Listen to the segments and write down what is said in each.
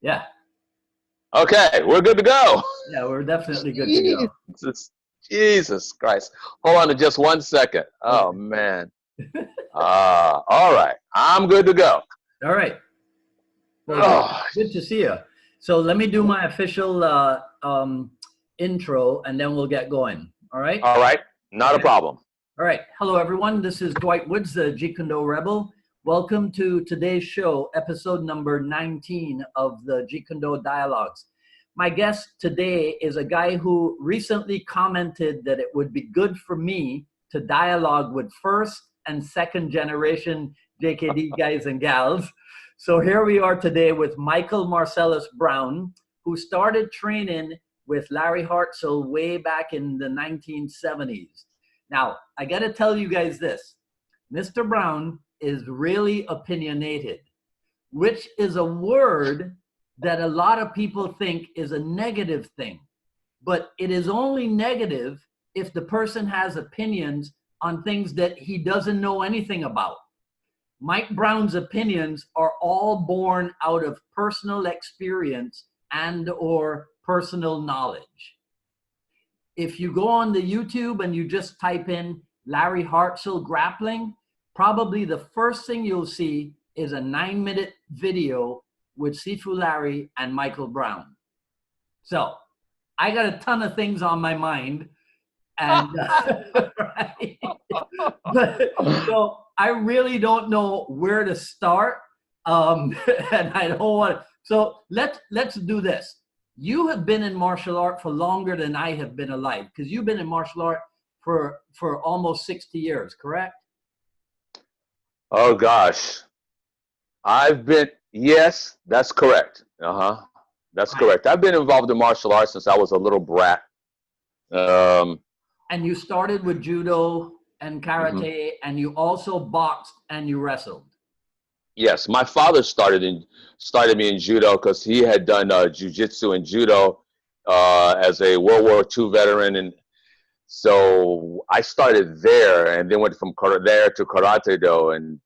Yeah. Okay, we're good to go. Yeah, we're definitely good to go. Jesus, Jesus Christ. Hold on to just 1 second. Oh, Okay. man. All right. I'm good to go. All right. Well, good, Oh, good to see you. So let me do my official intro and then we'll get going. All right. all right. Not a Okay. problem. All right. Hello, everyone. This is Dwight Woods, the Jeet Kune Do Rebel. Welcome to today's show, episode number 19 of the Jeet Kune Do Dialogues. My guest today is a guy who recently commented that it would be good for me to dialogue with first and second generation JKD guys and gals. So here we are today with Michael Marcellus Brown, who started training with Larry Hartzell way back in the 1970s. Now, I got to tell you guys this. Mr. Brown is really opinionated, which is a word that a lot of people think is a negative thing. But it is only negative if the person has opinions on things that he doesn't know anything about. Mike Brown's opinions are all born out of personal experience and or personal knowledge. If you go on the YouTube and you just type in Larry Hartzell grappling, probably the first thing you'll see is a 9-minute video with Sifu Larry and Michael Brown. So I got a ton of things on my mind, and right? So I really don't know where to start, and I don't want. So let's do this. You have been in martial art for longer than I have been alive, because you've been in martial art for almost 60 years, correct? Oh, gosh. Yes, that's correct. That's Right. correct. I've been involved in martial arts since I was a little brat. Um, And you started with judo and mhm. karate, and you also boxed and you wrestled. Yes, my father started me in judo because he had done jujitsu and judo as a World War II veteran, and so I started there, and then went from there to karate do, and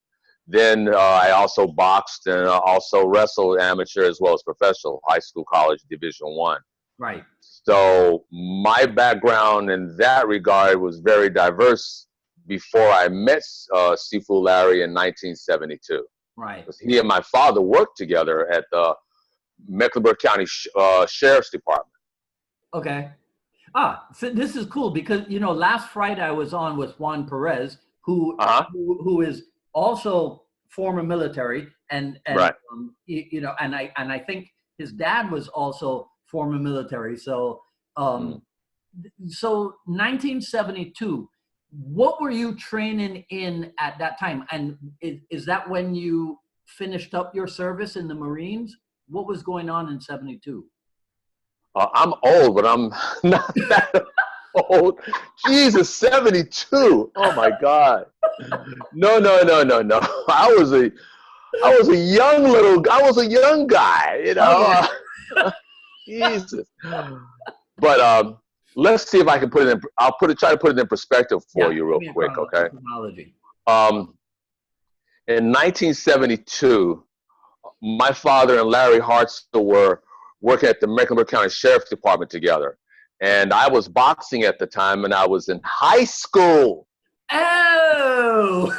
then I also boxed and also wrestled amateur as well as professional, high school, college, Division 1. Right. So my background in that regard was very diverse before I met Sifu Larry in 1972. Right. Because he and my father worked together at the Mecklenburg County Sheriff's Department. Okay. So this is cool because last Friday I was on with Juan Perez, who Uh huh. who is also former military, and Right. and I think his dad was also former military. So Mm. 1972. What were you training in at that time? And is that when you finished up your service in the Marines? What was going on in 72? I'm old, but I'm not that old. Jesus, 72. Oh my God. No, no, no, no, no. I was a I was a young guy, Okay. Jesus. But let's see if I can put it in. Try to put it in perspective for Yeah, you give real me a quick, okay? chronology. Um, in 1972, my father and Larry Hartzell were working at the Mecklenburg County Sheriff's Department together. And I was boxing at the time, and I was in high school. Oh,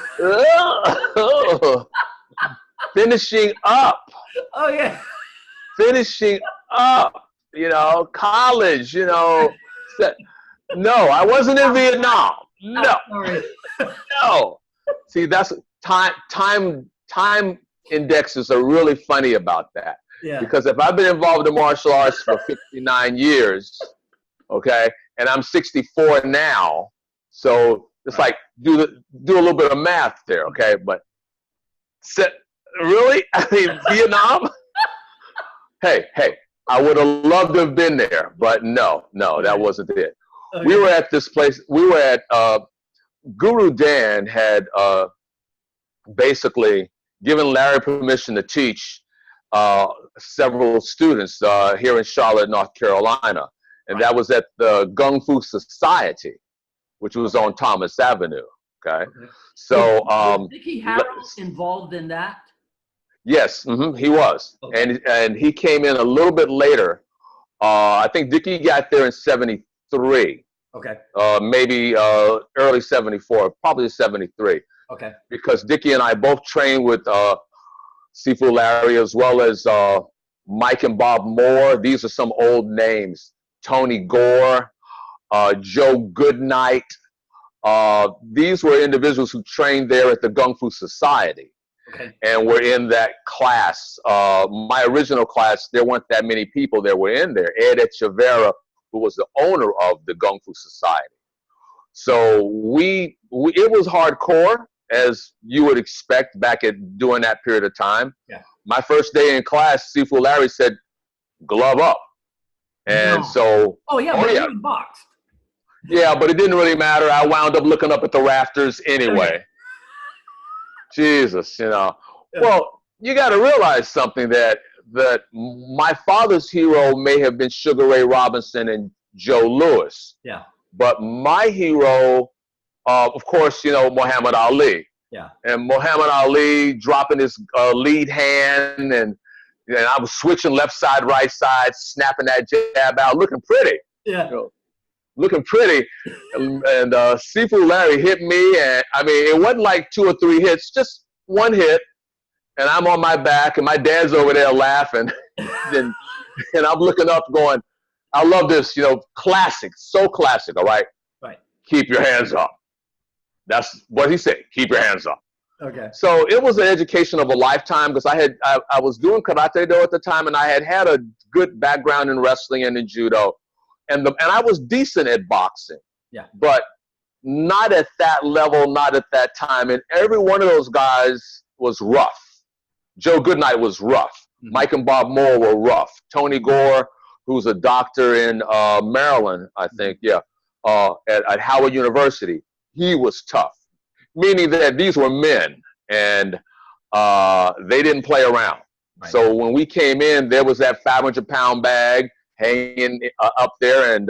Finishing up, oh yeah. finishing up, college, No, I wasn't in Vietnam. I'm No, sorry. no. See, that's time indexes are really funny about that. Yeah. Because if I've been involved in martial arts for 59 years, okay, and I'm 64 now, so it's Right. like do a little bit of math there, okay? But really, I mean, Vietnam. Hey, I would have loved to have been there, but no, that Okay. wasn't it. We Okay. were at this place. We were at Guru Dan had basically given Larry permission to teach several students here in Charlotte, North Carolina, and Right. that was at the Gung Fu Society, which was Okay. on Thomas Avenue. Okay, Okay. Was so was Dickie Harrell involved in that? Yes, he was. Okay. And he came in a little bit later. I think Dickie got there in 73, Okay. maybe early 74, probably 73. Okay. Because Dickie and I both trained with Sifu Larry, as well as Mike and Bob Moore. These are some old names. Tony Gore, Joe Goodnight. These were individuals who trained there at the Kung Fu Society. Okay. And were in that class. My original class, there weren't that many people that were in there. Ed Echeverria, who was the owner of the Kung Fu Society. So it was hardcore, as you would expect back during that period of time. Yeah. My first day in class, Sifu Larry said, "Glove up." And No. so, Oh yeah, but you boxed. Yeah, but it didn't really matter. I wound up looking up at the rafters anyway. Jesus, Yeah. Well, you got to realize something, that my father's hero may have been Sugar Ray Robinson and Joe Louis. Yeah. But my hero, of course, Muhammad Ali. Yeah. And Muhammad Ali dropping his lead hand, and I was switching left side, right side, snapping that jab out, looking pretty. Yeah. Looking pretty. And Sifu Larry hit me, and I mean, it wasn't like 2 or 3 hits, just one hit, and I'm on my back, and my dad's over there laughing, and I'm looking up going, I love this, classic, so classic, all right? Right. Keep your hands up. That's what he said, keep your hands up. Okay. So it was an education of a lifetime, because I was doing Karate Do at the time, and I had a good background in wrestling and in judo. And I was decent at boxing, but not at that level, not at that time. And every one of those guys was rough. Joe Goodnight was rough. Mike and Bob Moore were rough. Tony Gore, who's a doctor in Maryland, I think, at Howard University, he was tough. Meaning that these were men, and they didn't play around. Right. So when we came in, there was that 500-pound bag hanging up there, and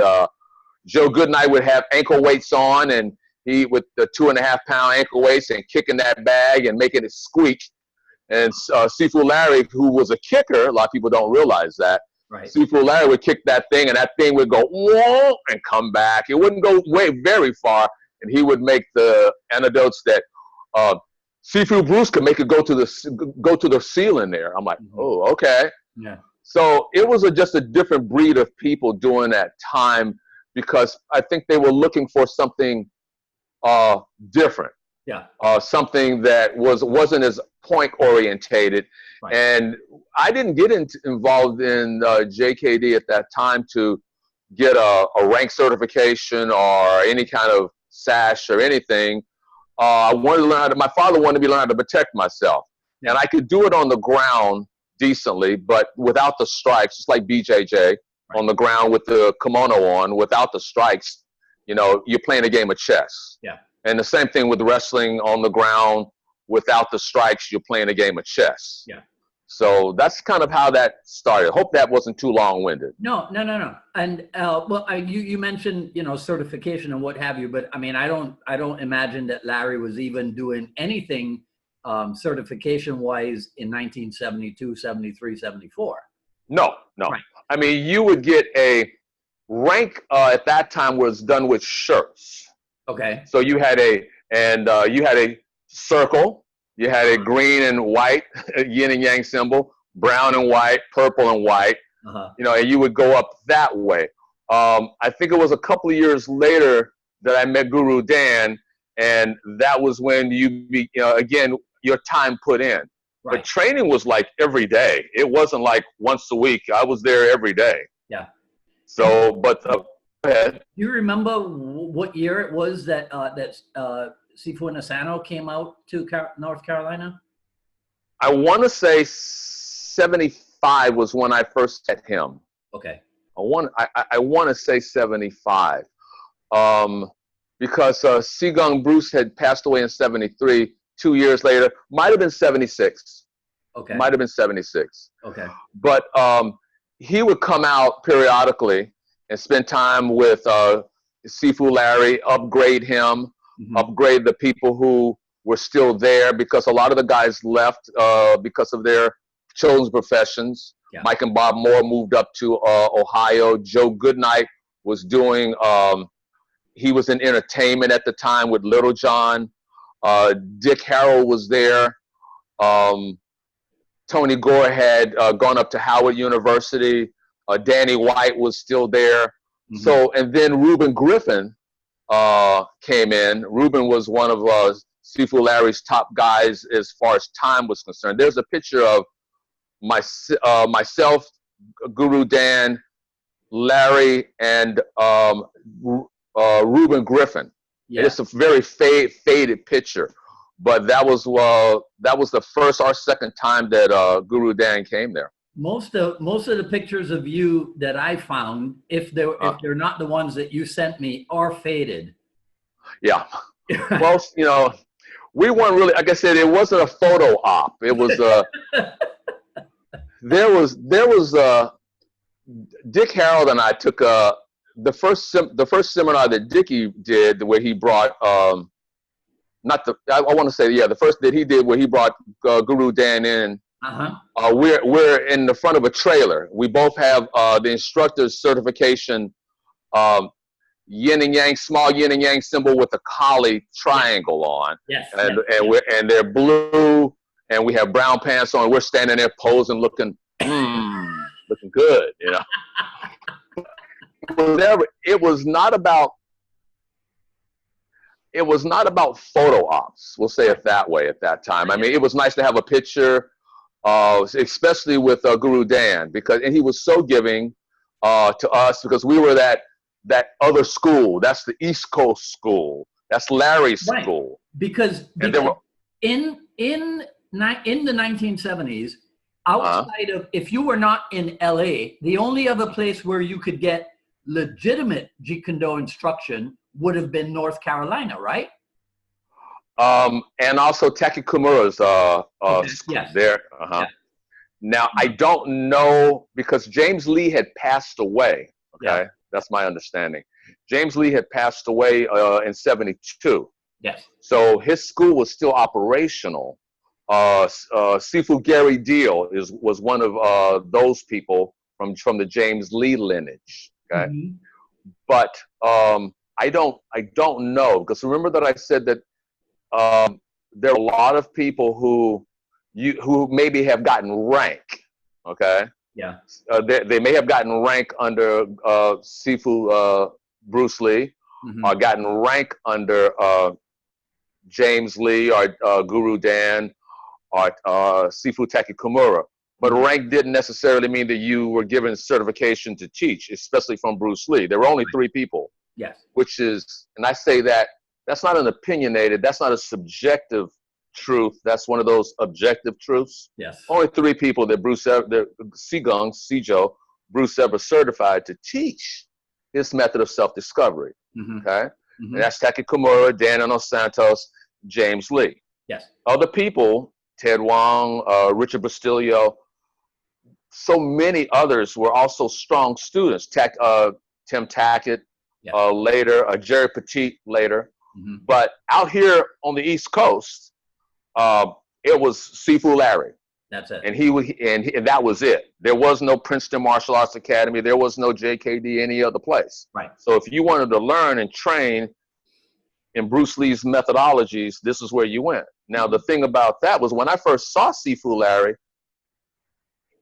Joe Goodnight would have ankle weights on, and he with the 2.5-pound ankle weights and kicking that bag and making it squeak. And Sifu Larry, who was a kicker, a lot of people don't realize that. Right. Sifu Larry would kick that thing, and that thing would go whoa and come back. It wouldn't go very far, and he would make the anecdotes that Sifu Bruce could make it go to the ceiling there. I'm like, oh, okay. Yeah. So it was just a different breed of people during that time, because I think they were looking for something different. Yeah. Something that wasn't as point orientated. Right. And I didn't get involved in JKD at that time to get a rank certification or any kind of sash or anything. I wanted to learn my father wanted me to learn how to protect myself. Yeah. And I could do it on the ground decently, but without the strikes, just like BJJ, on the ground with the kimono on, without the strikes, you're playing a game of chess. Yeah. And the same thing with wrestling on the ground, without the strikes, you're playing a game of chess. Yeah. So that's kind of how that started. Hope that wasn't too long-winded. No. And well, you mentioned certification and what have you, but I mean, I don't imagine that Larry was even doing anything certification-wise in 1972, 73, 74. No. Right. I mean, you would get a rank at that time was done with shirts. Okay. So you had a circle, you had a green and white yin and yang symbol, brown and white, purple and white. And you would go up that way. I think it was a couple of years later that I met Guru Dan, and that was when again, your time put in. Right. But training was like every day. It wasn't like once a week. I was there every day. Yeah. So, but go ahead. Do you remember what year it was that Sifu Asano came out to North Carolina? I want to say 75 was when I first met him. Okay. I want to say 75. Because Seagung Bruce had passed away in 73. 2 years later, might have been 76. Okay. Might have been 76. Okay. But he would come out periodically and spend time with Sifu Larry, upgrade him, upgrade the people who were still there because a lot of the guys left because of their chosen professions. Yeah. Mike and Bob Moore moved up to Ohio. Joe Goodnight was doing, he was in entertainment at the time with Little John. Dick Harrell was there. Tony Gore had gone up to Howard University. Danny White was still there. Mm-hmm. So, and then Reuben Griffin came in. Reuben was one of Sifu Larry's top guys as far as time was concerned. There's a picture of myself, Guru Dan, Larry, and Reuben Griffin. Yeah. It's a very faded picture, but that was the first or second time that Guru Dan came there. Most of the pictures of you that I found, if they're not the ones that you sent me, are faded. Yeah. Well, you know, we weren't really, like I said, it wasn't a photo op. It was there was Dick Harrell and I took the first seminar that Dickie did, where he brought I want to say, yeah, the first that he did where he brought Guru Dan in. We're in the front of a trailer. We both have the instructor's certification, yin and yang, small yin and yang symbol with a collie triangle on. Yes. And they're blue, and we have brown pants on. We're standing there posing, looking good, you know. It was not about photo ops. We'll say it that way at that time. I mean, it was nice to have a picture. Especially with Guru Dan, and he was so giving to us because we were that other school. That's the East Coast school. That's Larry's school. Because in the 1970s, outside of, if you were not in LA, the only other place where you could get legitimate Jeet Kune Do instruction would have been North Carolina, right? And also Taki Kimura's yes. there. Yeah. Now, I don't know, because James Lee had passed away. Okay, yeah. That's my understanding. James Lee had passed away in '72. Yes. So his school was still operational. Sifu Gary Deal was one of those people from the James Lee lineage. Okay, mm-hmm. But I don't know, because remember that I said that. There are a lot of people who maybe have gotten rank, okay? Yeah. They may have gotten rank under Sifu Bruce Lee, mm-hmm. or gotten rank under JamesLee or Guru Dan or Sifu Taki Kimura. But rank didn't necessarily mean that you were given certification to teach, especially from Bruce Lee. There were only 3 people. Yes. Which is, and I say that, that's not an opinionated, that's not a subjective truth. That's one of those objective truths. Yes. Only 3 people that Bruce ever certified to teach his method of self-discovery. Mm-hmm. Okay? Mm-hmm. And that's Taki Kimura, Dan Dos Santos, James Lee. Yes. Other people, Ted Wong, Richard Bastillo, so many others were also strong students. Tim Tackett, yes. Later, Jerry Petit later. Mm-hmm. But out here on the East Coast, it was Sifu Larry. That's it. And that was it. There was no Princeton Martial Arts Academy. There was no JKD any other place. Right. So if you wanted to learn and train in Bruce Lee's methodologies, this is where you went. Now, the thing about that was when I first saw Sifu Larry,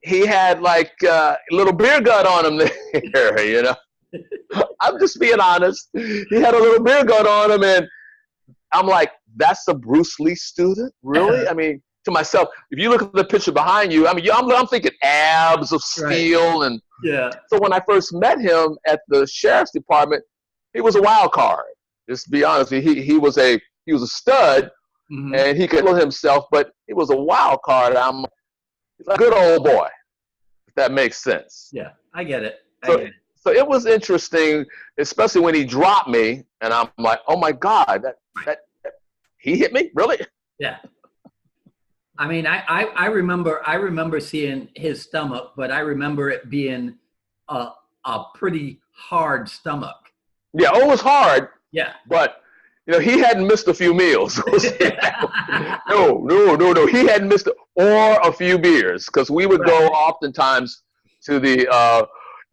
he had like a little beer gut on him there, you know. I'm just being honest. He had a little beer gut on him, and I'm like, that's a Bruce Lee student? Really? I mean, to myself, if you look at the picture behind you, I mean, I'm thinking abs of steel. Right. And yeah. So when I first met him at the sheriff's department, he was a wild card. Just to be honest, he was a stud, mm-hmm. and he could handle himself, but he was a wild card. He's a good old boy, if that makes sense. Yeah, I get it. So it was interesting, especially when he dropped me, and I'm like, oh my God, that he hit me? Really? Yeah. I mean, I remember seeing his stomach, but I remember it being a pretty hard stomach. Yeah, it was hard. Yeah. But You know, he hadn't missed a few meals. No. He hadn't missed or a few beers, because we would go oftentimes to the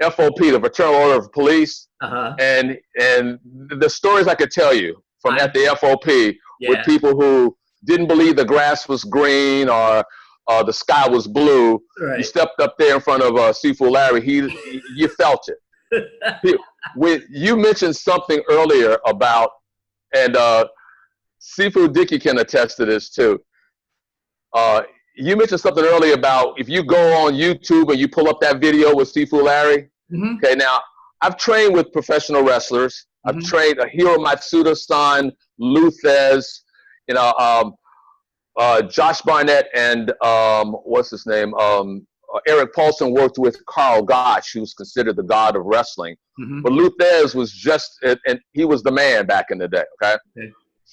FOP, the Fraternal Order of Police, and the stories I could tell you from at the FOP with people who didn't believe the grass was green or the sky was blue. Right. You stepped up there in front of Sifu Larry, you felt it. You mentioned something earlier about, and Sifu Dickey can attest to this too. You mentioned something earlier about if you go on YouTube and you pull up that video with Sifu Larry. Okay, now I've trained with professional wrestlers. I've trained Hiro Matsuda-san, Luthez, you know, Josh Barnett, and what's his name? Eric Paulson worked with Carl Gotch, who's considered the god of wrestling. But Luthez was just, and he was the man back in the day, okay?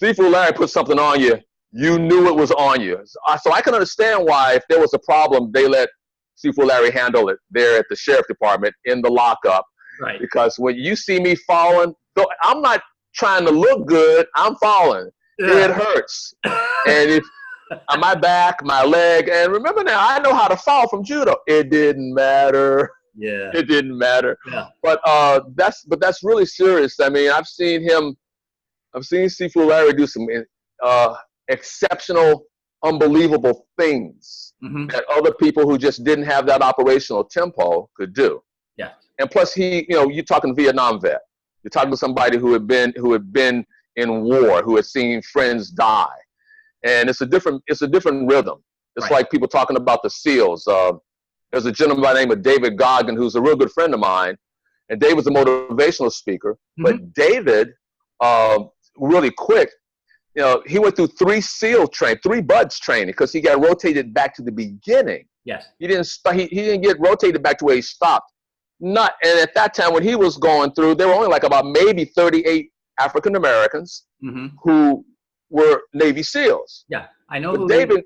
Sifu Larry put something on you, you knew it was on you. So I can understand why, if there was a problem, they let Sifu Larry handle it there at the sheriff department in the lockup. Right. Because when you see me falling, I'm not trying to look good, I'm falling. It hurts. And if my back, my leg, and remember now, I know how to fall from judo. It didn't matter. Yeah. It didn't matter. Yeah. But that's really serious. I mean, I've seen Sifu Larry do some exceptional, unbelievable things that other people who just didn't have that operational tempo could do. Yeah. And plus, you're talking Vietnam vet. You're talking to somebody who had been in war, who had seen friends die. And it's a different rhythm. It's like people talking about the SEALs. There's a gentleman by the name of David Goggin, who's a real good friend of mine. And Dave was a motivational speaker. But David, really quick, he went through 3 buds training, because he got rotated back to the beginning. Yes. He didn't get rotated back to where he stopped. And at that time when he was going through, there were only like about maybe 38 African Americans who were Navy SEALs. Yeah, I know. But David,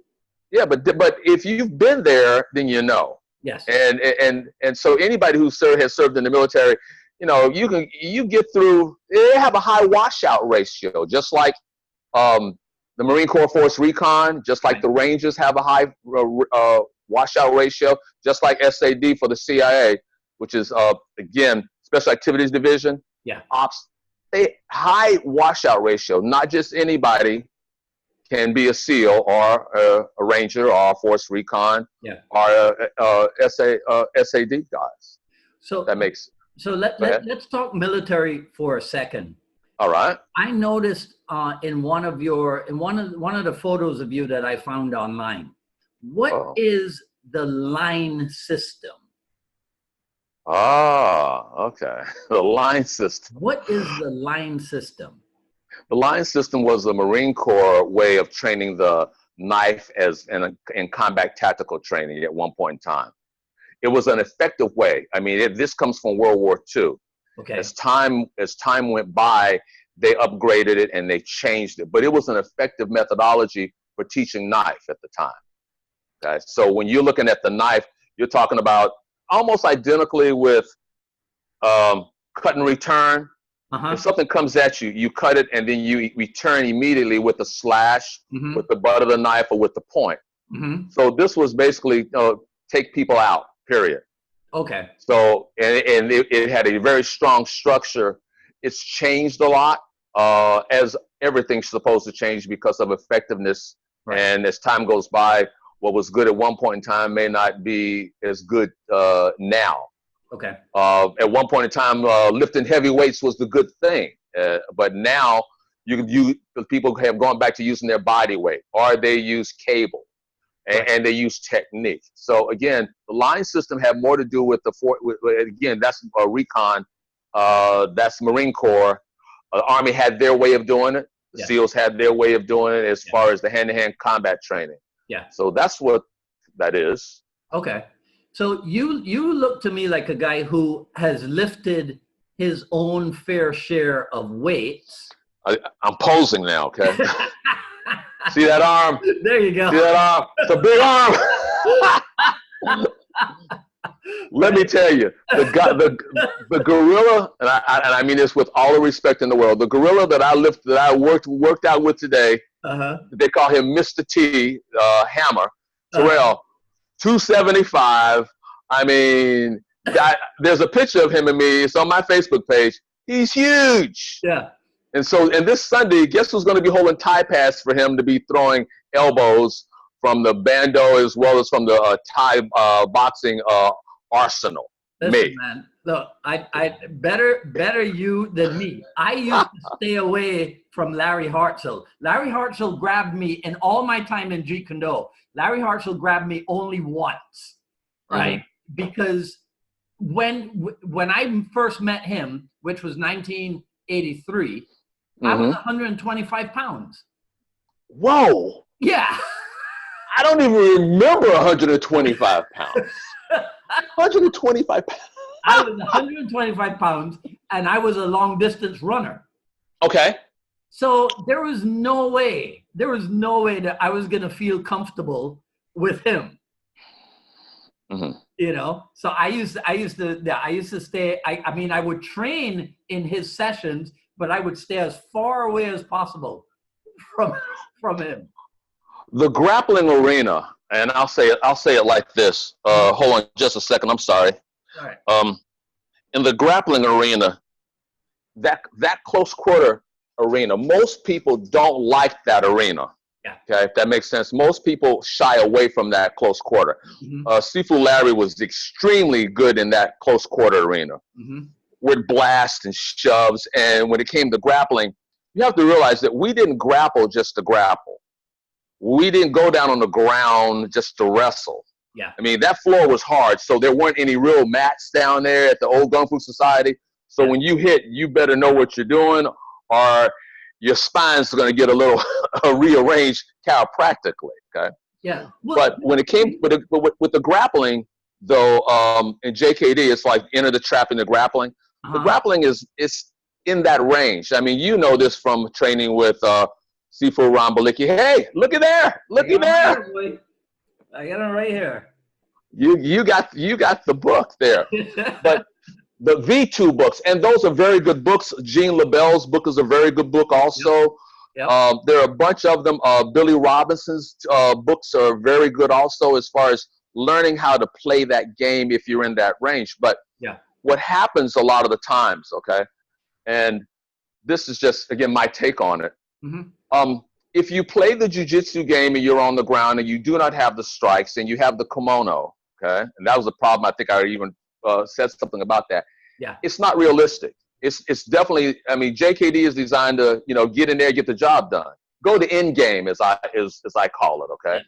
but if you've been there, then you know. Yes. And so anybody who has served in the military, you get through. They have a high washout ratio, just like the Marine Corps Force Recon, just like the Rangers have a high washout ratio, just like SAD for the CIA, which is again Special Activities Division. Yeah. Ops. A high washout ratio. Not just anybody can be a SEAL or a Ranger or a Force Recon or SAD guys. So that makes. So let's talk military for a second. All right. I noticed in one of the photos of you that I found online. What is the line system? Ah, okay. The line system. What is the line system? The line system was the Marine Corps way of training the knife in combat tactical training at one point in time. It was an effective way. I mean, this comes from World War II. Okay. As time went by, they upgraded it and they changed it. But it was an effective methodology for teaching knife at the time. Okay. So when you're looking at the knife, you're talking about almost identically with cut and return. If something comes at you, you cut it and then you return immediately with a slash, with the butt of the knife or with the point. So this was basically take people out, period. Okay. So, and it had a very strong structure. It's changed a lot, as everything's supposed to change because of effectiveness. Right. And as time goes by, what was good at one point in time may not be as good now. Okay. At one point in time, lifting heavy weights was the good thing, but now people have gone back to using their body weight, or they use cable, and they use technique. So again, the line system had more to do with again, that's a recon, that's Marine Corps. The Army had their way of doing it. The SEALs had their way of doing it as far as the hand-to-hand combat training. Yeah. So that's what that is. Okay. So you look to me like a guy who has lifted his own fair share of weights. I'm posing now, okay? See that arm? There you go. See that arm? It's a big arm. Let me tell you, the gorilla, and I mean this with all the respect in the world, the gorilla that I worked out with today, they call him Mr. T, Hammer, Terrell, 275. I mean, there's a picture of him and me. It's on my Facebook page. He's huge. Yeah. And this Sunday, guess who's going to be holding Thai pads for him to be throwing elbows from the bando as well as from the Thai boxing arsenal? Listen, me. man, look, I better you than me. I used to stay away from Larry Hartzell. Larry Hartzell grabbed me in all my time in Jeet Kune Do. Larry Hartzell grabbed me only once, right? Because when I first met him, which was 1983, I was 125 pounds. Whoa. Yeah. I don't even remember 125 pounds. 125 pounds. I was 125 pounds, and I was a long distance runner. Okay. So there was no way that I was going to feel comfortable with him. You know, so I used to stay. I mean, I would train in his sessions, but I would stay as far away as possible from him. The grappling arena, and I'll say it like this. Hold on just a second. I'm sorry. All right. In the grappling arena, that close quarter arena, most people don't like that arena. Yeah. Okay, if that makes sense. Most people shy away from that close quarter. Sifu Larry was extremely good in that close quarter arena with blasts and shoves. And when it came to grappling, you have to realize that we didn't grapple just to grapple. We didn't go down on the ground just to wrestle. Yeah. I mean, that floor was hard, so there weren't any real mats down there at the old Kung Fu Society. So when you hit, you better know what you're doing, or your spine's going to get a little rearranged chiropractically. Okay. Yeah. Well, but when it came with the grappling, though, in JKD, it's like enter the trap in the grappling. The grappling is in that range. I mean, you know this from training with Sifu Rambaliki. Hey, looky there! Looky there! I got it right here. You got the book there, but the V2 books, and those are very good books. Jean LaBelle's book is a very good book also. There are a bunch of them. Billy Robinson's books are very good also as far as learning how to play that game if you're in that range. But what happens a lot of the times, okay, and this is just, again, my take on it. If you play the jiu-jitsu game and you're on the ground and you do not have the strikes and you have the kimono, okay, and that was a problem. I think I even said something about that. Yeah, it's not realistic. It's definitely. I mean, JKD is designed to get in there, get the job done, go to end game as I call it. Okay,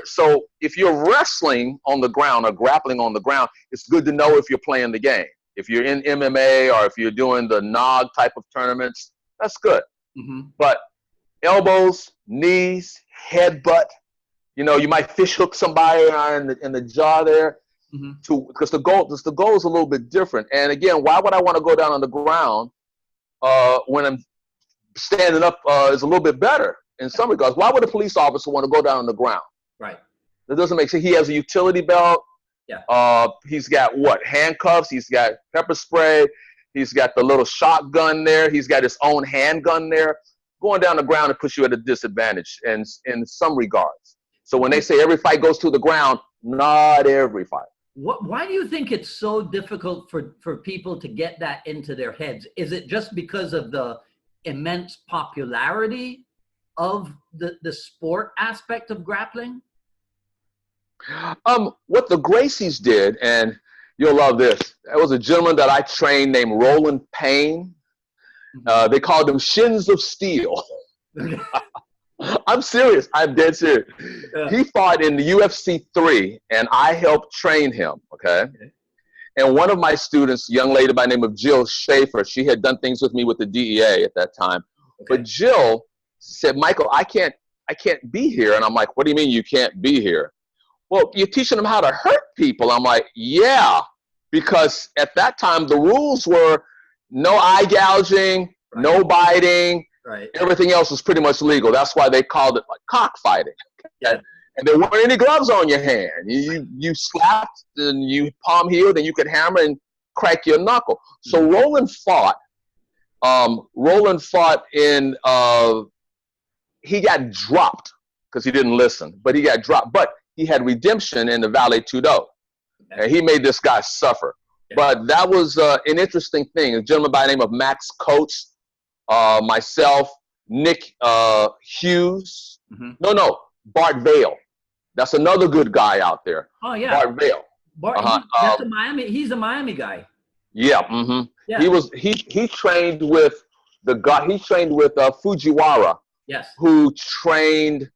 so if you're wrestling on the ground or grappling on the ground, it's good to know if you're playing the game. If you're in MMA or if you're doing the NOG type of tournaments, that's good. But elbows, knees, headbutt, you might fish hook somebody in the jaw there. Because the goal is a little bit different. And again, why would I want to go down on the ground when I'm standing up is a little bit better in some regards? Why would a police officer want to go down on the ground? Right. That doesn't make sense. He has a utility belt. Yeah. He's got handcuffs. He's got pepper spray. He's got the little shotgun there. He's got his own handgun there. Going down the ground and puts you at a disadvantage in some regards. So when they say every fight goes to the ground, not every fight. Why do you think it's so difficult for people to get that into their heads? Is it just because of the immense popularity of the sport aspect of grappling? What the Gracies did, and you'll love this, there was a gentleman that I trained named Roland Payne. They called him Shins of Steel. I'm serious. I'm dead serious. He fought in the UFC 3, and I helped train him, okay? And one of my students, a young lady by the name of Jill Schaefer, she had done things with me with the DEA at that time. But Jill said, Michael, I can't be here. And I'm like, what do you mean you can't be here? Well, you're teaching them how to hurt people. I'm like, yeah, because at that time the rules were no eye gouging, no biting. Everything else was pretty much legal. That's why they called it like cockfighting. And And there weren't any gloves on your hand. You slapped and you palm heeled and you could hammer and crack your knuckle. So Roland fought. Roland fought in. He got dropped because he didn't listen, but he got dropped. But he had redemption in the Valley Tudo, and he made this guy suffer. But that was an interesting thing. A gentleman by the name of Max Coates, myself, Nick Hughes. No, Bart Vale. That's another good guy out there. Oh yeah, Bart Vale. That's a Miami. He's a Miami guy. Yeah. Yeah. He trained with the guy. He trained with Fujiwara. Yes. Who trained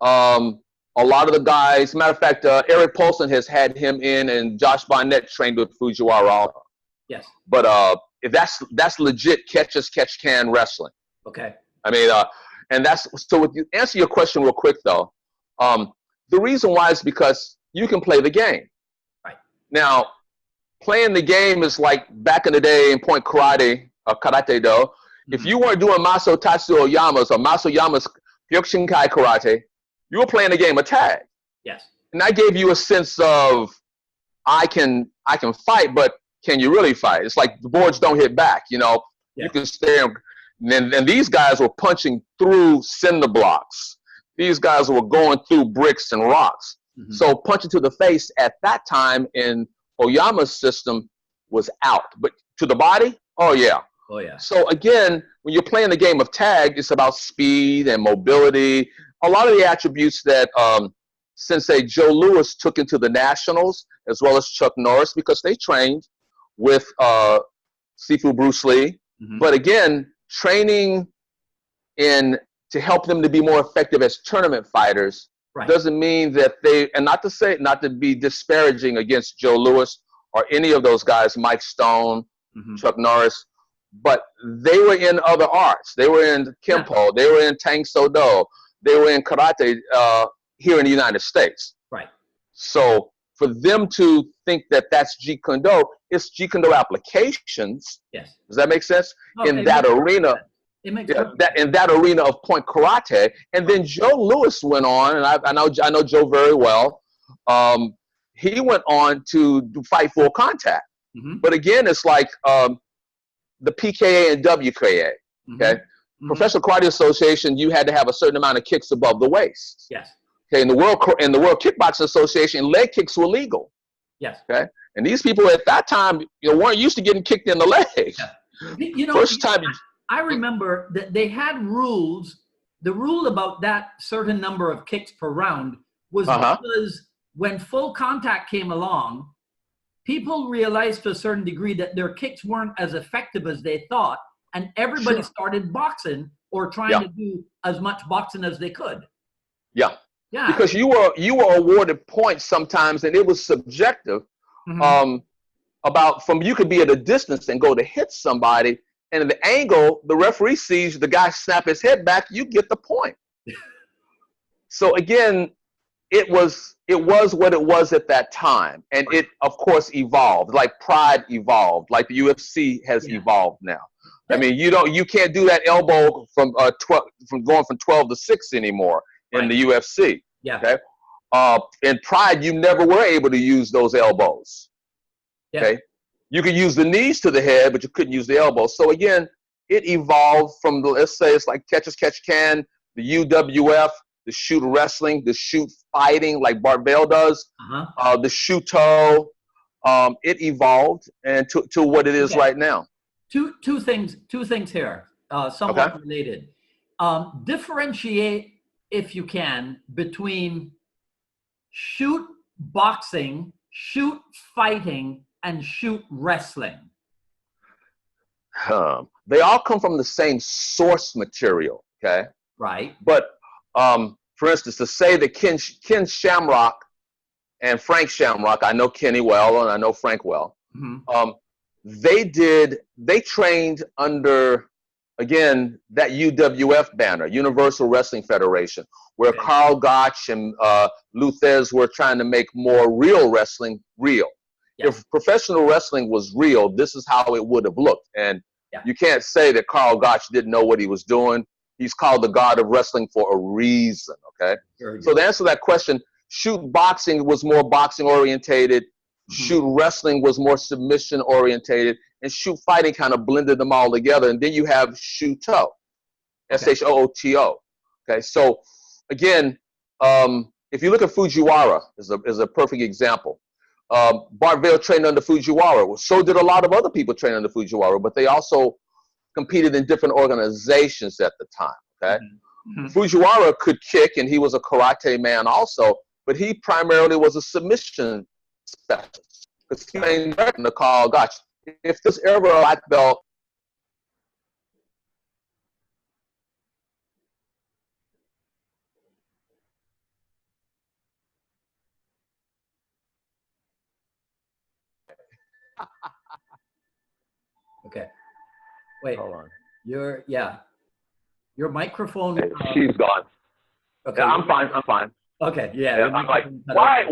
a lot of the guys. Matter of fact, Eric Paulson has had him in, and Josh Barnett trained with Fujiwara. Yes. But if that's legit catch as catch can wrestling. Okay. I mean, and that's so. With you answer your question real quick though, the reason why is because you can play the game. Right. Now, playing the game is like back in the day in point karate or karate do. If you weren't doing Maso Tatsu Oyamas or Maso Yama's Kyokushinkai karate, you were playing a game of tag. Yes. And that gave you a sense of I can fight, but can you really fight? It's like the boards don't hit back, you know. Yeah. You can stay and these guys were punching through cinder blocks. These guys were going through bricks and rocks. So punching to the face at that time in Oyama's system was out. But to the body, oh yeah. Oh yeah. So again, when you're playing the game of tag, it's about speed and mobility. A lot of the attributes that Sensei Joe Louis took into the Nationals, as well as Chuck Norris, because they trained with Sifu Bruce Lee. But again, training to help them to be more effective as tournament fighters doesn't mean that and not to be disparaging against Joe Louis or any of those guys, Mike Stone, Chuck Norris, but they were in other arts. They were in Kempo, they were in Tang Soo Do, they were in karate here in the United States. Right. So for them to think that that's Jeet Kune Do, it's Jeet Kune Do applications. Yes. Does that make sense? In that arena. In that arena of point karate. And then Joe Louis went on, and I know Joe very well. He went on to fight full contact. But again, it's like the PKA and WKA. Okay. Professional Karate Association, you had to have a certain amount of kicks above the waist. Yes. Okay. In the World Kickboxing Association, leg kicks were legal. Yes. Okay. And these people at that time, weren't used to getting kicked in the leg. Yeah. First time. I remember that they had rules. The rule about that certain number of kicks per round was because when full contact came along, people realized to a certain degree that their kicks weren't as effective as they thought, and everybody started boxing or trying to do as much boxing as they could. Yeah. Yeah. Because you were awarded points sometimes, and it was subjective. You could be at a distance and go to hit somebody, and in the angle, the referee sees the guy snap his head back, you get the point. So again, it was what it was at that time. And it, of course, evolved. Like Pride evolved. Like the UFC has evolved now. I mean, you can't do that elbow from going from 12 to 6 anymore in the UFC. Yeah. Okay. In Pride, you never were able to use those elbows. Yeah. Okay. You could use the knees to the head, but you couldn't use the elbows. So again, it evolved from let's say it's like catch as catch can, the UWF, the shoot wrestling, the shoot fighting like Bart Bell does, the Shuto. It evolved and to what it is right now. Two things here, somewhat related. Differentiate, if you can, between shoot boxing, shoot fighting, and shoot wrestling. They all come from the same source material, okay? Right. But for instance, to say that Ken Shamrock and Frank Shamrock, I know Kenny well and I know Frank well, they trained under, again, that UWF banner, Universal Wrestling Federation, where Carl Gotch and Lou Thez were trying to make more real wrestling real. Yeah. If professional wrestling was real, this is how it would have looked. And you can't say that Carl Gotch didn't know what he was doing. He's called the god of wrestling for a reason, okay? So to answer that question, shoot boxing was more boxing orientated, shoot wrestling was more submission orientated, and shoot fighting kind of blended them all together. And then you have Shuto, S-H-O-O-T-O, okay? So again, if you look at Fujiwara is a perfect example. Bart Vale trained under Fujiwara. So did a lot of other people train under Fujiwara, but they also competed in different organizations at the time, okay? Fujiwara could kick, and he was a karate man also, but he primarily was a submission specialist. Because he trained in the call, gosh, if there's ever a black belt, Okay. Wait. hold on. Your microphone. She's gone. Okay. Yeah, I'm fine. Okay. Yeah. Yeah, I'm like, why?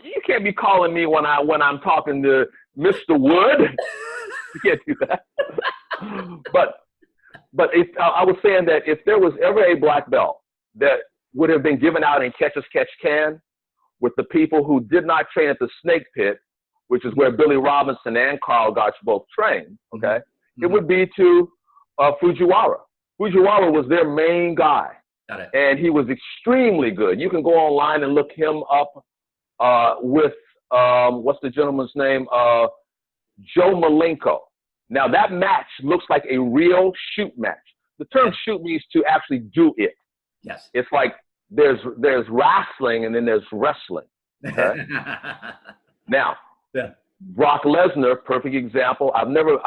You can't be calling me when I'm talking to Mr. Wood. You can't do that. But I was saying that if there was ever a black belt that would have been given out in Catch as Catch Can with the people who did not train at the Snake Pit, which is where Billy Robinson and Carl Gotch both trained, okay, it would be to Fujiwara. Fujiwara was their main guy. Got it. And he was extremely good. You can go online and look him up with, what's the gentleman's name? Joe Malenko. Now that match looks like a real shoot match. The term shoot means to actually do it. Yes. It's like there's wrestling and then there's wrestling. Okay? Now, Brock Lesnar, perfect example. I've never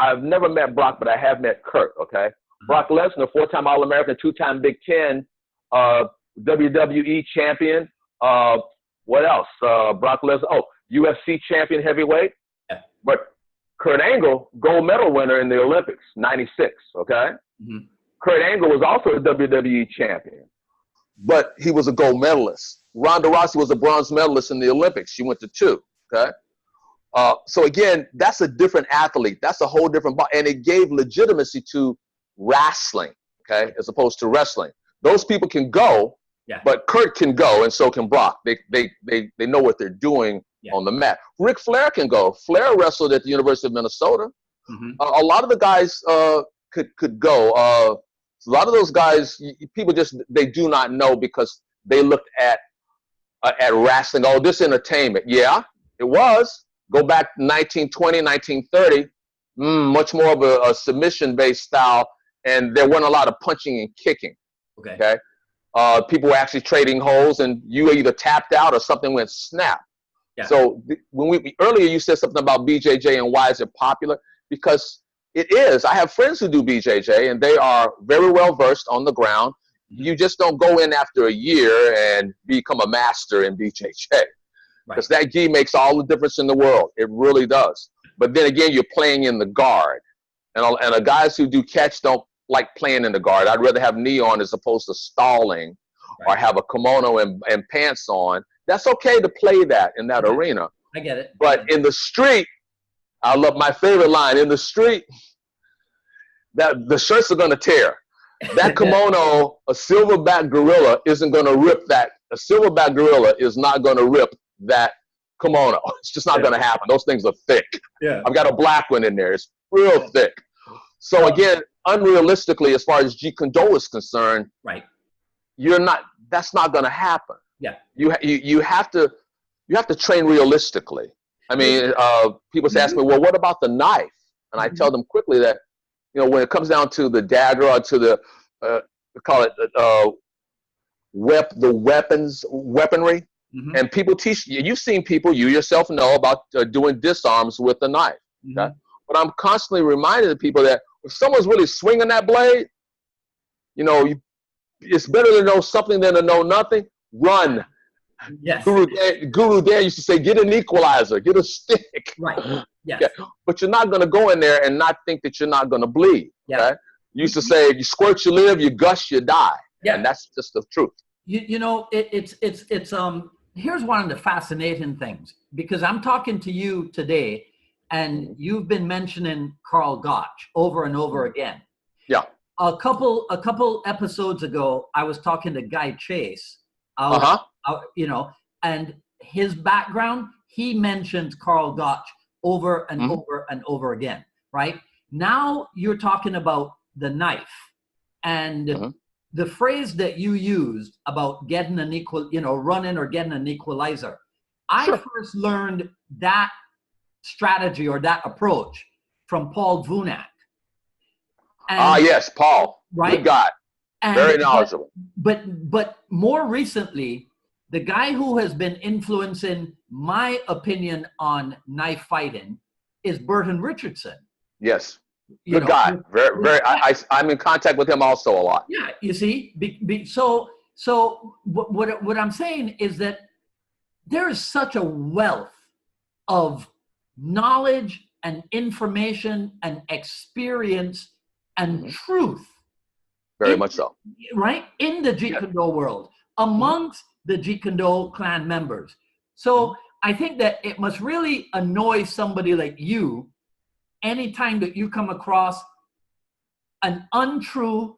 met Brock, but I have met Kurt, okay? Brock Lesnar, 4-time All-American, 2-time Big Ten, WWE champion. What else? Brock Lesnar, UFC champion heavyweight. Yeah. But Kurt Angle, gold medal winner in the Olympics, 96, okay? Kurt Angle was also a WWE champion, but he was a gold medalist. Ronda Rousey was a bronze medalist in the Olympics. She went to 2, okay? So again, that's a different athlete. That's a whole different, and it gave legitimacy to wrestling, okay, as opposed to wrestling. Those people can go, but Kurt can go, and so can Brock. They know what they're doing on the mat. Ric Flair can go. Flair wrestled at the University of Minnesota. A lot of the guys could go. A lot of those guys, people just, they do not know because they looked at wrestling. Oh, this entertainment. Yeah, it was. Go back to 1920, 1930, much more of a submission-based style, and there wasn't a lot of punching and kicking. Okay. People were actually trading holds, and you either tapped out or something went snap. Yeah. So when earlier you said something about BJJ and why is it popular? Because it is. I have friends who do BJJ, and they are very well versed on the ground. You just don't go in after a year and become a master in BJJ. Because that gi makes all the difference in the world. It really does. But then again, you're playing in the guard. And the guys who do catch don't like playing in the guard. I'd rather have knee on as opposed to stalling or have a kimono and pants on. That's okay to play that in that arena. I get it. But in the street, I love my favorite line. In the street, that the shirts are going to tear. That kimono, a silverback gorilla isn't going to rip that. A silverback gorilla is not going to rip that kimono. It's just not going to happen. Those things are thick. Yeah. I've got a black one in there. It's real thick. So again, unrealistically, as far as Jeet Kune Do is concerned, that's not going to happen. Yeah. You have to train realistically. I mean, people ask me, well, what about the knife? And I tell them quickly that, when it comes down to the dagger or to the, call it weaponry, and people teach, you've seen people, you yourself know about doing disarms with a knife. Okay? But I'm constantly reminding the people that if someone's really swinging that blade, it's better to know something than to know nothing. Run. Yes. Guru Dan used to say, get an equalizer, get a stick. Right. Yes. Okay? But you're not going to go in there and not think that you're not going to bleed. Yeah. Okay? You used to say, if you squirt, you live, you gush, you die. Yeah. And that's just the truth. Here's one of the fascinating things, because I'm talking to you today and you've been mentioning Carl Gotch over and over again. Yeah. a couple episodes ago, I was talking to Guy Chase, you know, and his background, he mentioned Karl Gotch over and over and over again, right? Now you're talking about the knife, and the phrase that you used about getting an equal, you know, running or getting an equalizer. I first learned that strategy or that approach from Paul Vunak. Yes, Paul. Right? Good guy. Very knowledgeable. But more recently, the guy who has been influencing my opinion on knife fighting is Burton Richardson. Yes. Good guy. Very. I'm in contact with him also a lot. Yeah. You see, so what I'm saying is that there is such a wealth of knowledge and information and experience and truth. Very much so. Right? In the Jeet Kune Do world, amongst the Jeet Kune Do clan members. So I think that it must really annoy somebody like you anytime that you come across an untrue,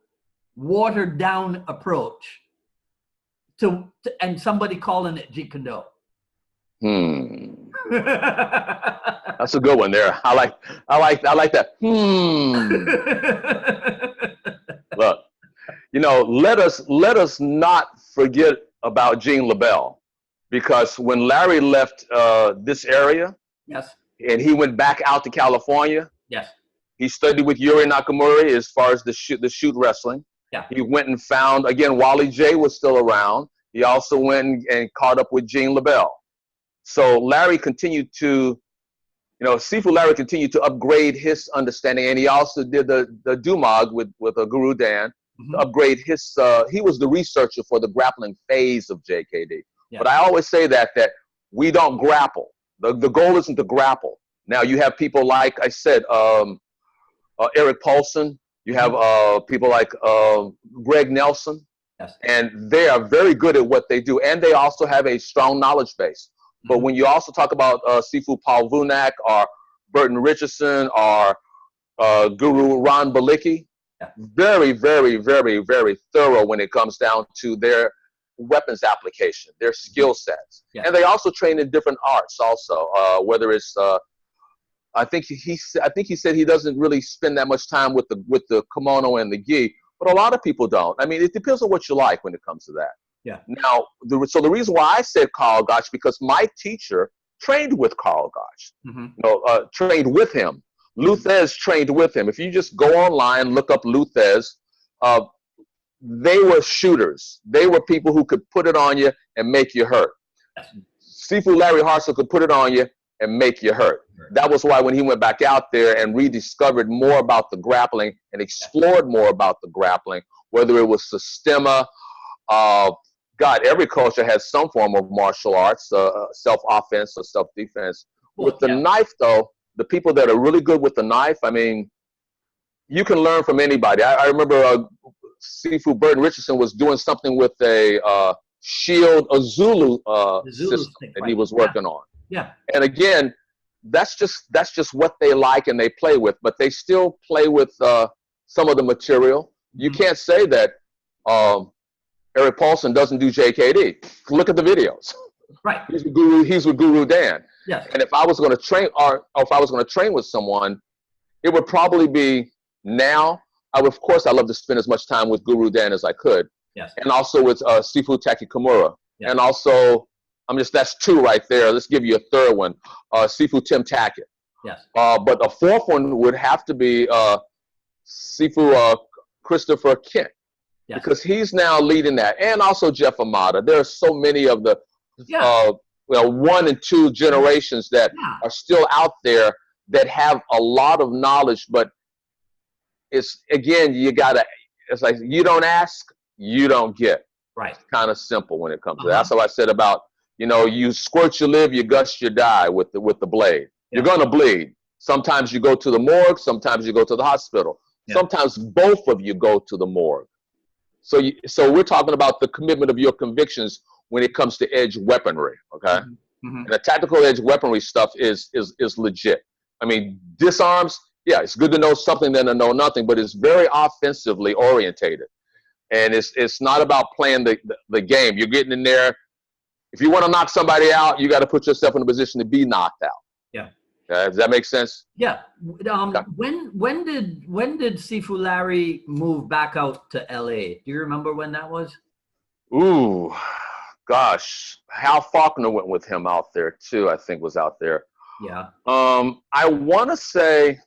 watered down approach to and somebody calling it Jeet Kune Do. That's a good one there. I like that. Look, you know, let us not forget about Jean LaBelle, because when Larry left this area, yes, and he went back out to California, yes, he studied with Yuri Nakamura as far as the shoot wrestling. Yeah, he went and found, again, Wally J was still around. He also went and caught up with Jean LaBelle. So Larry continued to, you know, Sifu Larry continued to upgrade his understanding, and he also did the Dumag with Guru Dan to upgrade his. He was the researcher for the grappling phase of JKD. Yeah. But I always say that we don't grapple. The goal isn't to grapple. Now you have people like I said, Eric Paulson. You have people like Greg Nelson, yes, and they are very good at what they do, and they also have a strong knowledge base. But when you also talk about Sifu Paul Vunak or Burton Richardson or Guru Ron Balicki, very, very, very, very thorough when it comes down to their weapons application, their skill sets. Yeah. And they also train in different arts also, whether it's, I think he said he doesn't really spend that much time with the kimono and the gi, but a lot of people don't. I mean, it depends on what you like when it comes to that. Yeah. Now, so the reason why I said Karl Gotch, because my teacher trained with Karl Gotch, trained with him. Luthez trained with him. If you just go online, look up Luthez, they were shooters. They were people who could put it on you and make you hurt. Sifu Larry Hartzell could put it on you and make you hurt. That was why when he went back out there and rediscovered more about the grappling and explored more about the grappling, whether it was Systema, God, every culture has some form of martial arts, self-offense or self-defense. With the knife, though, the people that are really good with the knife, I mean, you can learn from anybody. I remember Sifu Burton Richardson was doing something with a shield, a Zulu system that he was working on. Yeah. And again, that's just what they like and they play with, but they still play with some of the material. You can't say that Eric Paulson doesn't do JKD. Look at the videos. Right. He's with Guru Dan. Yes. And if I was going to train, or if I was going to train with someone, it would probably be now. Of course, I love to spend as much time with Guru Dan as I could. Yes. And also with Sifu Taki Kimura. Yes. And also, that's two right there. Let's give you a third one. Sifu Tim Tackett. Yes. But a fourth one would have to be Sifu Christopher Kent. Yes. Because he's now leading that, and also Jeff Amata. There are so many of the 1 and 2 generations that are still out there that have a lot of knowledge. But it's again, it's like you don't ask, you don't get. Right. It's kind of simple when it comes to that. That's what I said about you squirt, you live, you gust, you die with the blade. Yeah. You're gonna bleed. Sometimes you go to the morgue. Sometimes you go to the hospital. Yeah. Sometimes both of you go to the morgue. So we're talking about the commitment of your convictions when it comes to edge weaponry, okay? And the tactical edge weaponry stuff is legit. I mean, disarms, yeah, it's good to know something than to know nothing, but it's very offensively orientated. And it's not about playing the game. You're getting in there. If you want to knock somebody out, you got to put yourself in a position to be knocked out. Yeah. Does that make sense? Yeah. Okay. When did Sifu Larry move back out to LA? Do you remember when that was? Ooh, gosh. Hal Faulkner went with him out there too, I think was out there. Yeah. I want to say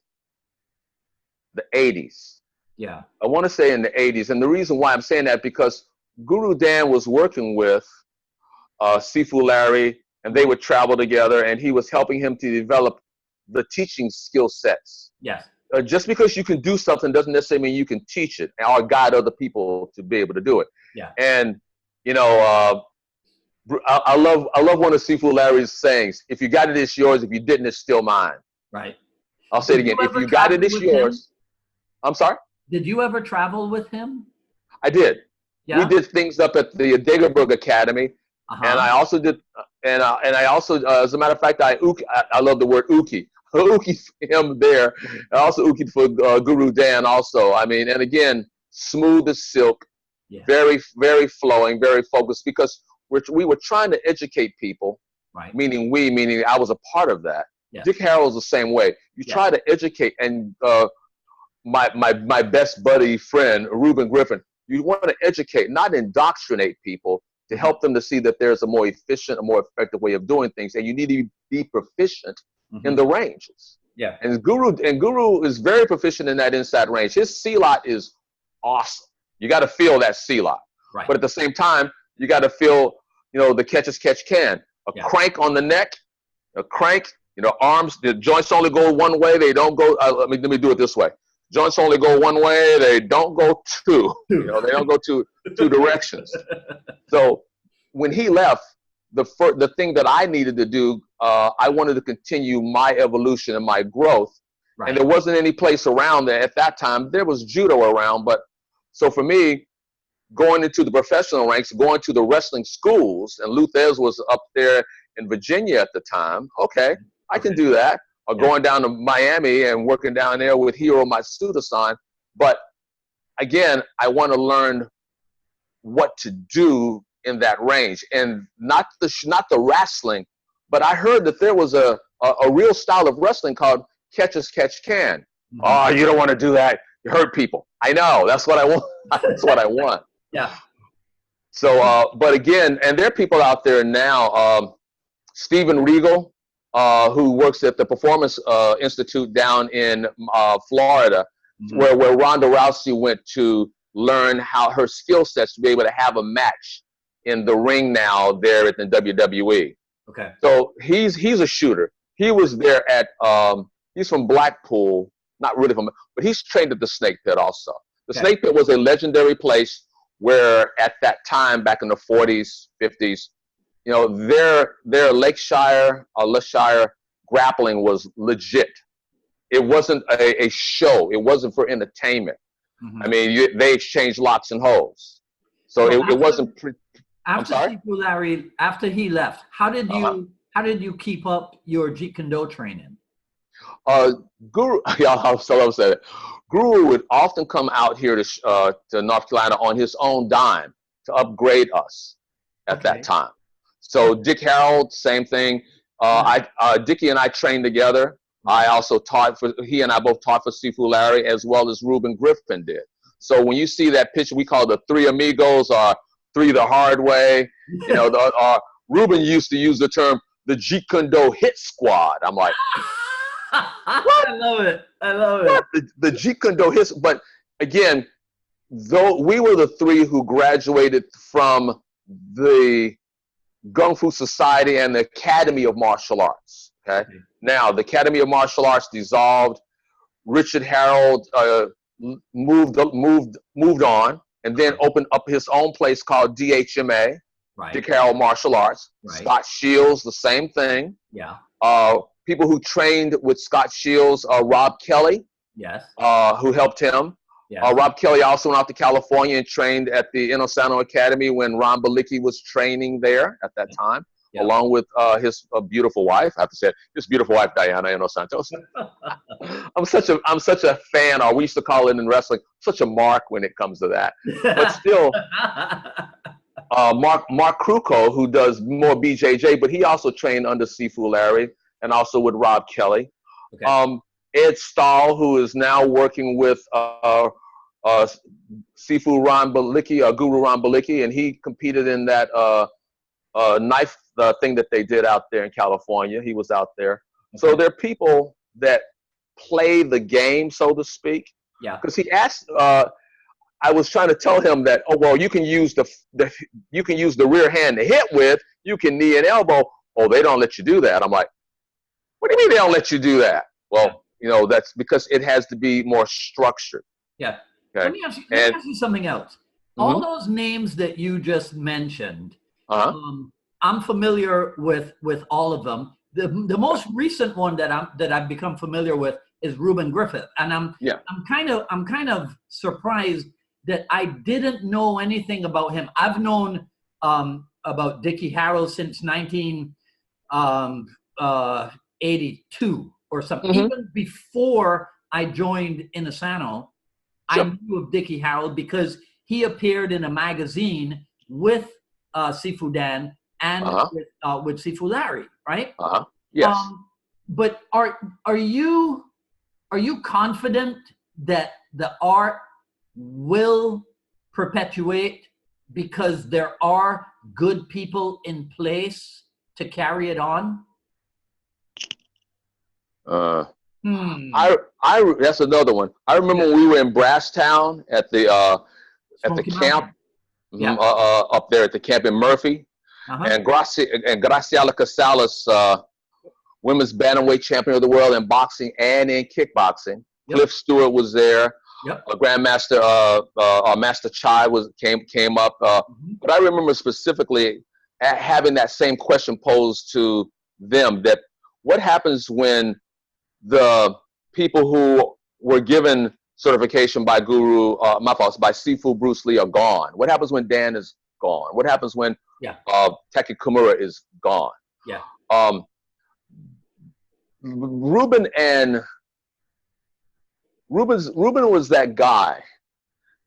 the 80s. Yeah. I want to say in the 80s. And the reason why I'm saying that, because Guru Dan was working with Sifu Larry, and they would travel together, and he was helping him to develop the teaching skill sets. Yes. Just because you can do something doesn't necessarily mean you can teach it or guide other people to be able to do it. Yeah. And, you know, I love one of Sifu Larry's sayings: if you got it, it's yours. If you didn't, it's still mine. Right. I'll say it again. If you got it, it's yours. I'm sorry? Did you ever travel with him? I did. Yeah. We did things up at the Degerberg Academy. And I also did, and I also, as a matter of fact, I love the word uki. Uki for him there. I also uki for Guru Dan also. I mean, and again, smooth as silk, yeah. Very, very flowing, very focused, because we were trying to educate people, right? Meaning I was a part of that. Yeah. Dick Harrell's the same way. You try to educate, and my best buddy friend, Reuben Griffin, you want to educate, not indoctrinate people, to help them to see that there's a more efficient, a more effective way of doing things, and you need to be proficient in the ranges. Yeah. And Guru is very proficient in that inside range. His silat is awesome. You got to feel that silat. Right. But at the same time, you got to feel, you know, the catch as catch can. A crank on the neck, a crank. You know, arms. The joints only go one way. They don't go. Let me do it this way. Joints only go one way. They don't go two. You know, they don't go two directions. So when he left, the thing that I needed to do, I wanted to continue my evolution and my growth. Right. And there wasn't any place around there at that time. There was judo around, but so for me, going into the professional ranks, going to the wrestling schools, and Luthez was up there in Virginia at the time. Okay, I can do that. Or going down to Miami and working down there with Hiro Matsuda-san. But again, I want to learn what to do in that range, and not the wrestling, but I heard that there was a real style of wrestling called catch as catch can. Mm-hmm. Oh, you don't want to do that. You hurt people. I know. That's what I want. That's what I want. Yeah. So, but again, and there are people out there now. Stephen Regal, who works at the Performance Institute down in Florida, where Ronda Rousey went to learn how her skill sets to be able to have a match in the ring now there at the WWE. Okay. So he's a shooter. He was there at he's from Blackpool, not really from, but he's trained at the Snake Pit also. The Snake Pit was a legendary place where at that time, back in the 40s, 50s, you know, their Lakeshire grappling was legit. It wasn't a show. It wasn't for entertainment. Mm-hmm. I mean, they exchanged locks and holes. So it wasn't. After Sifu Larry, after he left, how did you keep up your Jeet Kune Do training? Guru, Guru would often come out here to North Carolina on his own dime to upgrade us at that time. So Dick Harold, same thing. Dickie and I trained together. I also he and I both taught for Sifu Larry, as well as Reuben Griffin did. So when you see that picture, we call the Three Amigos or Three the Hard Way. You know, Reuben used to use the term the Jeet Kune Do Hit Squad. I'm like, what? I love it. I love it. The Jeet Kune Do Hit. But again, though we were the three who graduated from the Gung Fu Society and the Academy of Martial Arts. Okay. Now the Academy of Martial Arts dissolved. Richard Harold moved on, and then opened up his own place called DHMA, Dick Harold Martial Arts. Scott Shields, the same thing. Yeah. People who trained with Scott Shields, Rob Kelly. Yes. Who helped him. Yeah. Rob Kelly also went out to California and trained at the Inosano Academy when Ron Balicki was training there at that time. along with his beautiful wife. I have to say, his beautiful wife, Diana Santos. I'm such a fan, or we used to call it in wrestling, such a mark when it comes to that. But still, Mark Kruko, who does more BJJ, but he also trained under Sifu Larry and also with Rob Kelly. Okay. Ed Stahl, who is now working with Sifu Ron Balicki, Guru Ron Balicki, and he competed in that knife thing that they did out there in California. He was out there. Okay. So there are people that play the game, so to speak. Yeah. Because he asked, I was trying to tell him that, oh well, you can use the rear hand to hit with. You can knee and elbow. Oh, they don't let you do that. I'm like, what do you mean they don't let you do that? Well, you know, that's because it has to be more structured. Yeah. Okay. Let me ask you something else. All those names that you just mentioned, I'm familiar with all of them. The most recent one that I've become familiar with is Reuben Griffith, and I'm kind of surprised that I didn't know anything about him. I've known about Dickie Harrell since 1982 or something. Even before I joined Inasano, I knew of Dickie Harrell because he appeared in a magazine with Sifu Dan and with Sifu Larry, right? Yes. But are you confident that the art will perpetuate because there are good people in place to carry it on? That's another one. I remember when we were in Brasstown at the camp, up there at the camp in Murphy, and Graciela Casales, women's bantamweight champion of the world in boxing and in kickboxing. Cliff Stewart was there. Grandmaster Master Chai came up. But I remember specifically having that same question posed to them: that what happens when the people who were given certification by by Sifu Bruce Lee are gone? What happens when Dan is gone? What happens when Taki Kimura is gone? Reuben was that guy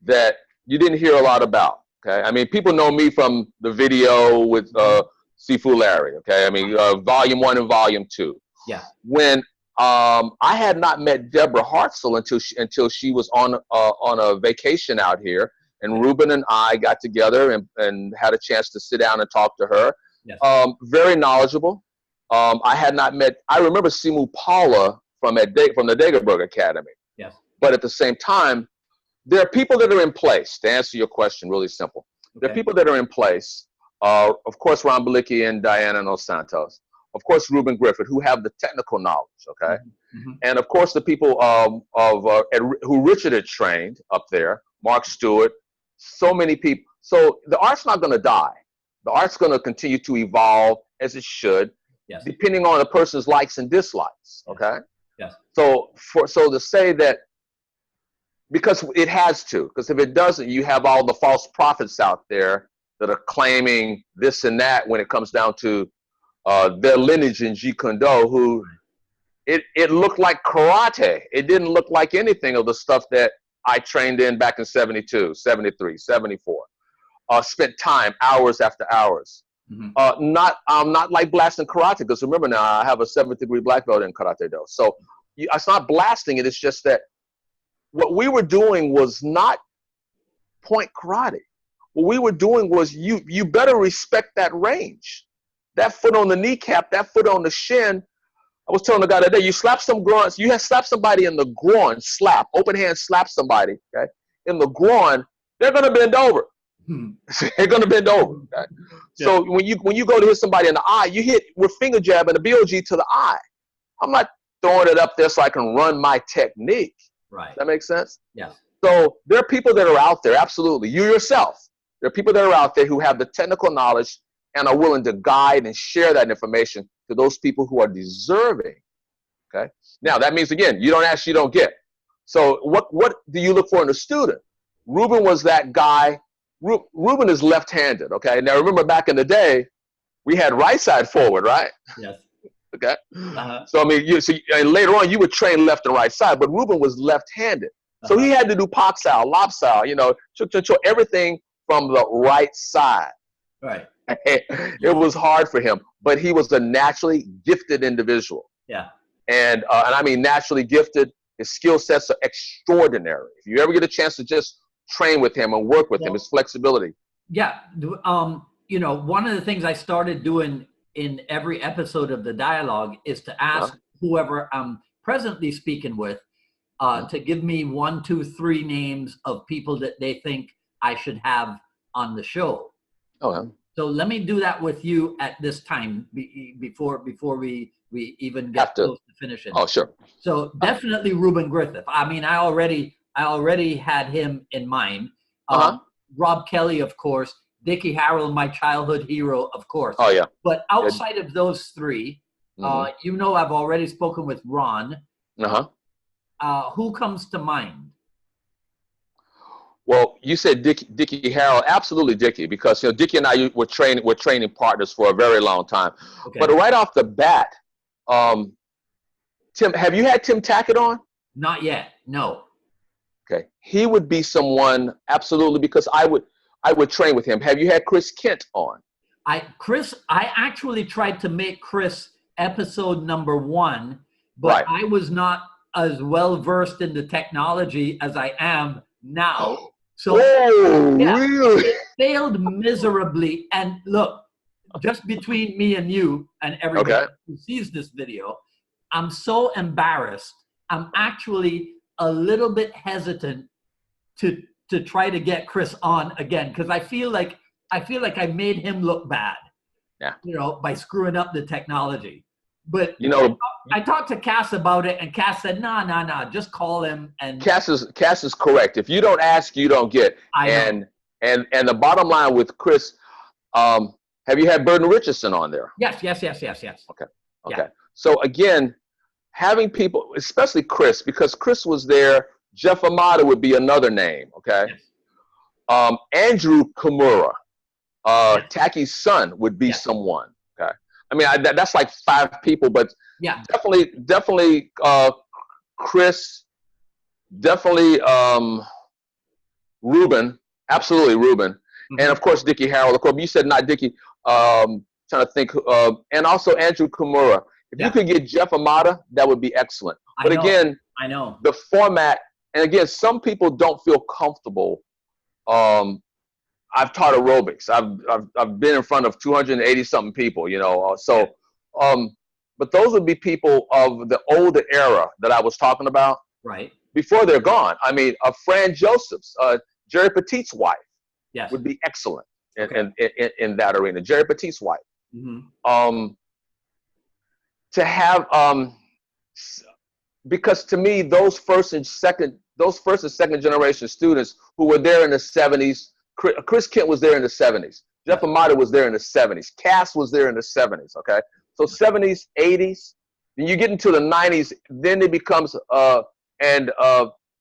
that you didn't hear a lot about. Okay, I mean, people know me from the video with Sifu Larry. Okay, I mean, Volume 1 and Volume 2. Yeah. When I had not met Deborah Hartzell until she was on a vacation out here, and Reuben and I got together and had a chance to sit down and talk to her. Yes. Very knowledgeable. I had not met. I remember Simu Paula from the Dagerberg Academy. Yes. But at the same time, there are people that are in place. To answer your question, really simple. Okay. There are people that are in place. Of course, Ron Balicki and Diana Dos Santos. Of course, Reuben Griffith, who have the technical knowledge, okay? And of course, the people who Richard had trained up there, Mark Stewart, so many people. So the art's not going to die. The art's going to continue to evolve as it should, depending on the person's likes and dislikes, okay? Yes. So to say that, because it has to, because if it doesn't, you have all the false prophets out there that are claiming this and that when it comes down to their lineage in Jeet Kune Do, who it looked like karate. It didn't look like anything of the stuff that I trained in back in 72, 73, 74. Spent time, hours after hours. Not like blasting karate, because remember now, I have a 7th degree black belt in Karate Do. So it's not blasting it, it's just that what we were doing was not point karate. What we were doing was you better respect that range. That foot on the kneecap, that foot on the shin. I was telling the guy that day, you slap some groins, you have slapped somebody in the groin, open hand slap somebody, okay, in the groin, they're going to bend over. They're going to bend over. Okay? Yeah. So when you go to hit somebody in the eye, you hit with finger jab and the BOG to the eye. I'm not throwing it up there so I can run my technique. Right. Does that make sense? Yeah. So there are people that are out there, absolutely. You yourself, there are people that are out there who have the technical knowledge and are willing to guide and share that information to those people who are deserving. Okay. Now that means, again, you don't ask, you don't get. So what do you look for in a student? Reuben was that guy. Reuben is left-handed. Okay. Now remember back in the day, we had right side forward, right? Yes. Okay. Uh-huh. So I mean, you see, and later on you would train left and right side, but Ruben was left-handed, so he had to do Pak Sao, Lop Sao, you know, everything from the right side. Right. It was hard for him, but he was a naturally gifted individual. Yeah. And I mean naturally gifted. His skill sets are extraordinary. If you ever get a chance to just train with him and work with him, his flexibility. Yeah. You know, one of the things I started doing in every episode of the dialogue is to ask whoever I'm presently speaking with to give me 1, 2, 3 names of people that they think I should have on the show. So let me do that with you at this time before we even get close to finishing. Oh, sure. So definitely Ruben Griffith. I mean, I already had him in mind. Rob Kelly, of course. Dickie Harrell, my childhood hero, of course. Oh, yeah. But outside of those 3, you know, I've already spoken with Ron. Who comes to mind? Well, you said Dickie Harrell. Absolutely, Dickie, because you know Dickie and I were training partners for a very long time. Okay. But right off the bat, Tim, have you had Tim Tackett on? Not yet. No. Okay, he would be someone absolutely, because I would train with him. Have you had Chris Kent on? I actually tried to make Chris episode number 1, but I was not as well versed in the technology as I am now. So really? It failed miserably. And look, just between me and you and everybody who sees this video, I'm so embarrassed. I'm actually a little bit hesitant to try to get Chris on again, because I feel like I made him look bad. Yeah. You know, by screwing up the technology. But you know, I talked to Cass about it, and Cass said, "No, just call him." And Cass is correct. If you don't ask, you don't get. And the bottom line with Chris, have you had Burton Richardson on there? Yes. Okay. Yeah. So again, having people, especially Chris, because Chris was there. Jeff Amata would be another name. Okay. Yes. Andrew Kimura, Tacky's son, would be someone. Okay. I mean, that's like 5 people, but definitely Chris, definitely Ruben, absolutely Ruben, and of course Dickie Harrell. Of course, you said not Dickie. Trying to think, and also Andrew Kimura. If you could get Jeff Amata, that would be excellent. But again, I know the format, and again, some people don't feel comfortable. I've taught aerobics. I've been in front of 280 something people, you know. But those would be people of the older era that I was talking about. Right. Before they're gone. I mean, Fran Joseph's, Jerry Petit's wife, would be excellent in that arena. Jerry Petit's wife. To have because to me, those first and second generation students who were there in the 70s. Chris Kent was there in the 70s. Jeff Amata was there in the 70s. Cass was there in the 70s, okay? So 70s, 80s. Then you get into the 90s, then it becomes,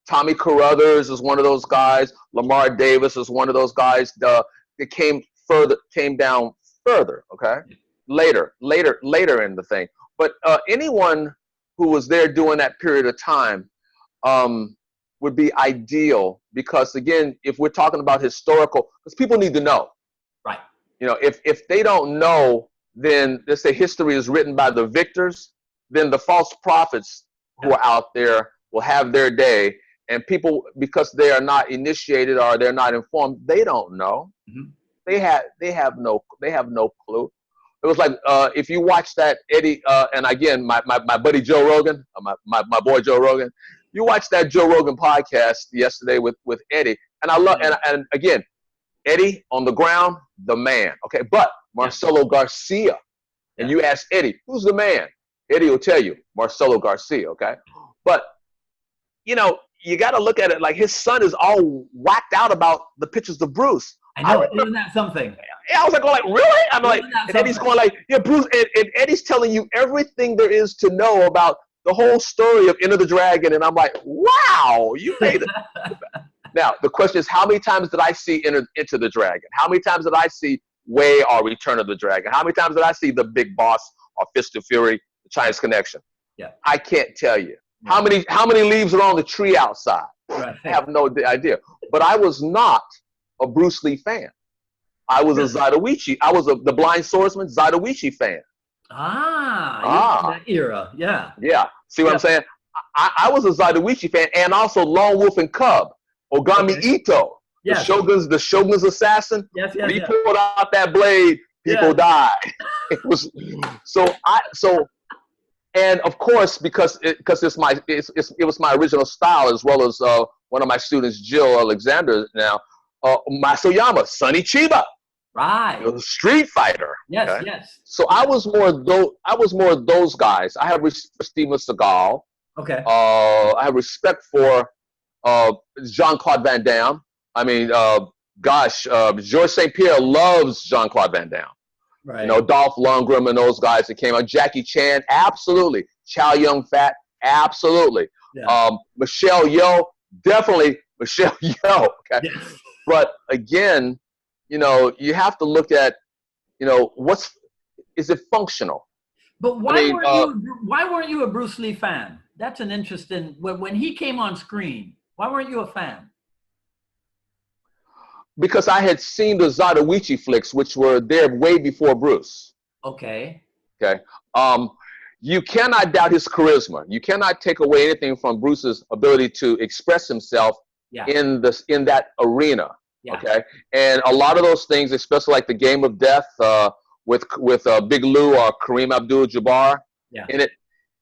Tommy Carruthers is one of those guys. Lamar Davis is one of those guys. It came down further, okay? Later in the thing. But anyone who was there during that period of time, would be ideal, because again, if we're talking about historical, because people need to know, right? You know, if they don't know, then let's say history is written by the victors, then the false prophets who are out there will have their day, and people, because they are not initiated or they're not informed, they don't know. They have no clue. It was like if you watch that Eddie, and again, my buddy Joe Rogan, my boy Joe Rogan. You watched that Joe Rogan podcast yesterday with Eddie, and I love, and again, Eddie on the ground, the man. Okay, but Marcelo Garcia, and you ask Eddie, who's the man? Eddie will tell you, Marcelo Garcia. Okay, but you know, you got to look at it like his son is all whacked out about the pictures of Bruce. I know, isn't that something? Yeah, I was like, really? I'm like, and Eddie's going like, yeah, Bruce, and Eddie's telling you everything there is to know about the whole story of Enter the Dragon, and I'm like, wow, you made it. Now, the question is, how many times did I see Enter the Dragon? How many times did I see Way or Return of the Dragon? How many times did I see The Big Boss or Fist of Fury, The Chinese Connection? Yeah. I can't tell you. Yeah. How many leaves are on the tree outside? Right. I have no idea. But I was not a Bruce Lee fan. I was a Zatoichi. I was the Blind Swordsman Zatoichi fan. You're from that era. Yeah. Yeah. See what I'm saying? I was a Zatoichi fan, and also Lone Wolf and Cub, Ogami Ito, yes. the Shogun's assassin. Yes, when he pulled out that blade, people died. It was and of course, because it was my original style, as well as one of my students, Jill Alexander, now Masayama, Sonny Chiba, right, Street Fighter. Yes, okay? yes. So I was more of those guys. I have respect for Steven Seagal. Okay. I have respect for Jean-Claude Van Damme. I mean, Georges St. Pierre loves Jean-Claude Van Damme. Right. You know, Dolph Lundgren and those guys that came out. Jackie Chan, absolutely. Chow Yun-Fat, absolutely. Yeah. Michelle Yeoh, definitely Michelle Yeoh. Okay. Yes. But again, you know, you have to look at, you know, is it functional? But why weren't you a Bruce Lee fan? That's an interesting. When he came on screen, why weren't you a fan? Because I had seen the Zatoichi flicks, which were there way before Bruce. Okay. Okay. You cannot doubt his charisma. You cannot take away anything from Bruce's ability to express himself in that arena. Yeah. Okay. And a lot of those things, especially like the Game of Death with Big Lou or Kareem Abdul-Jabbar. Yeah. And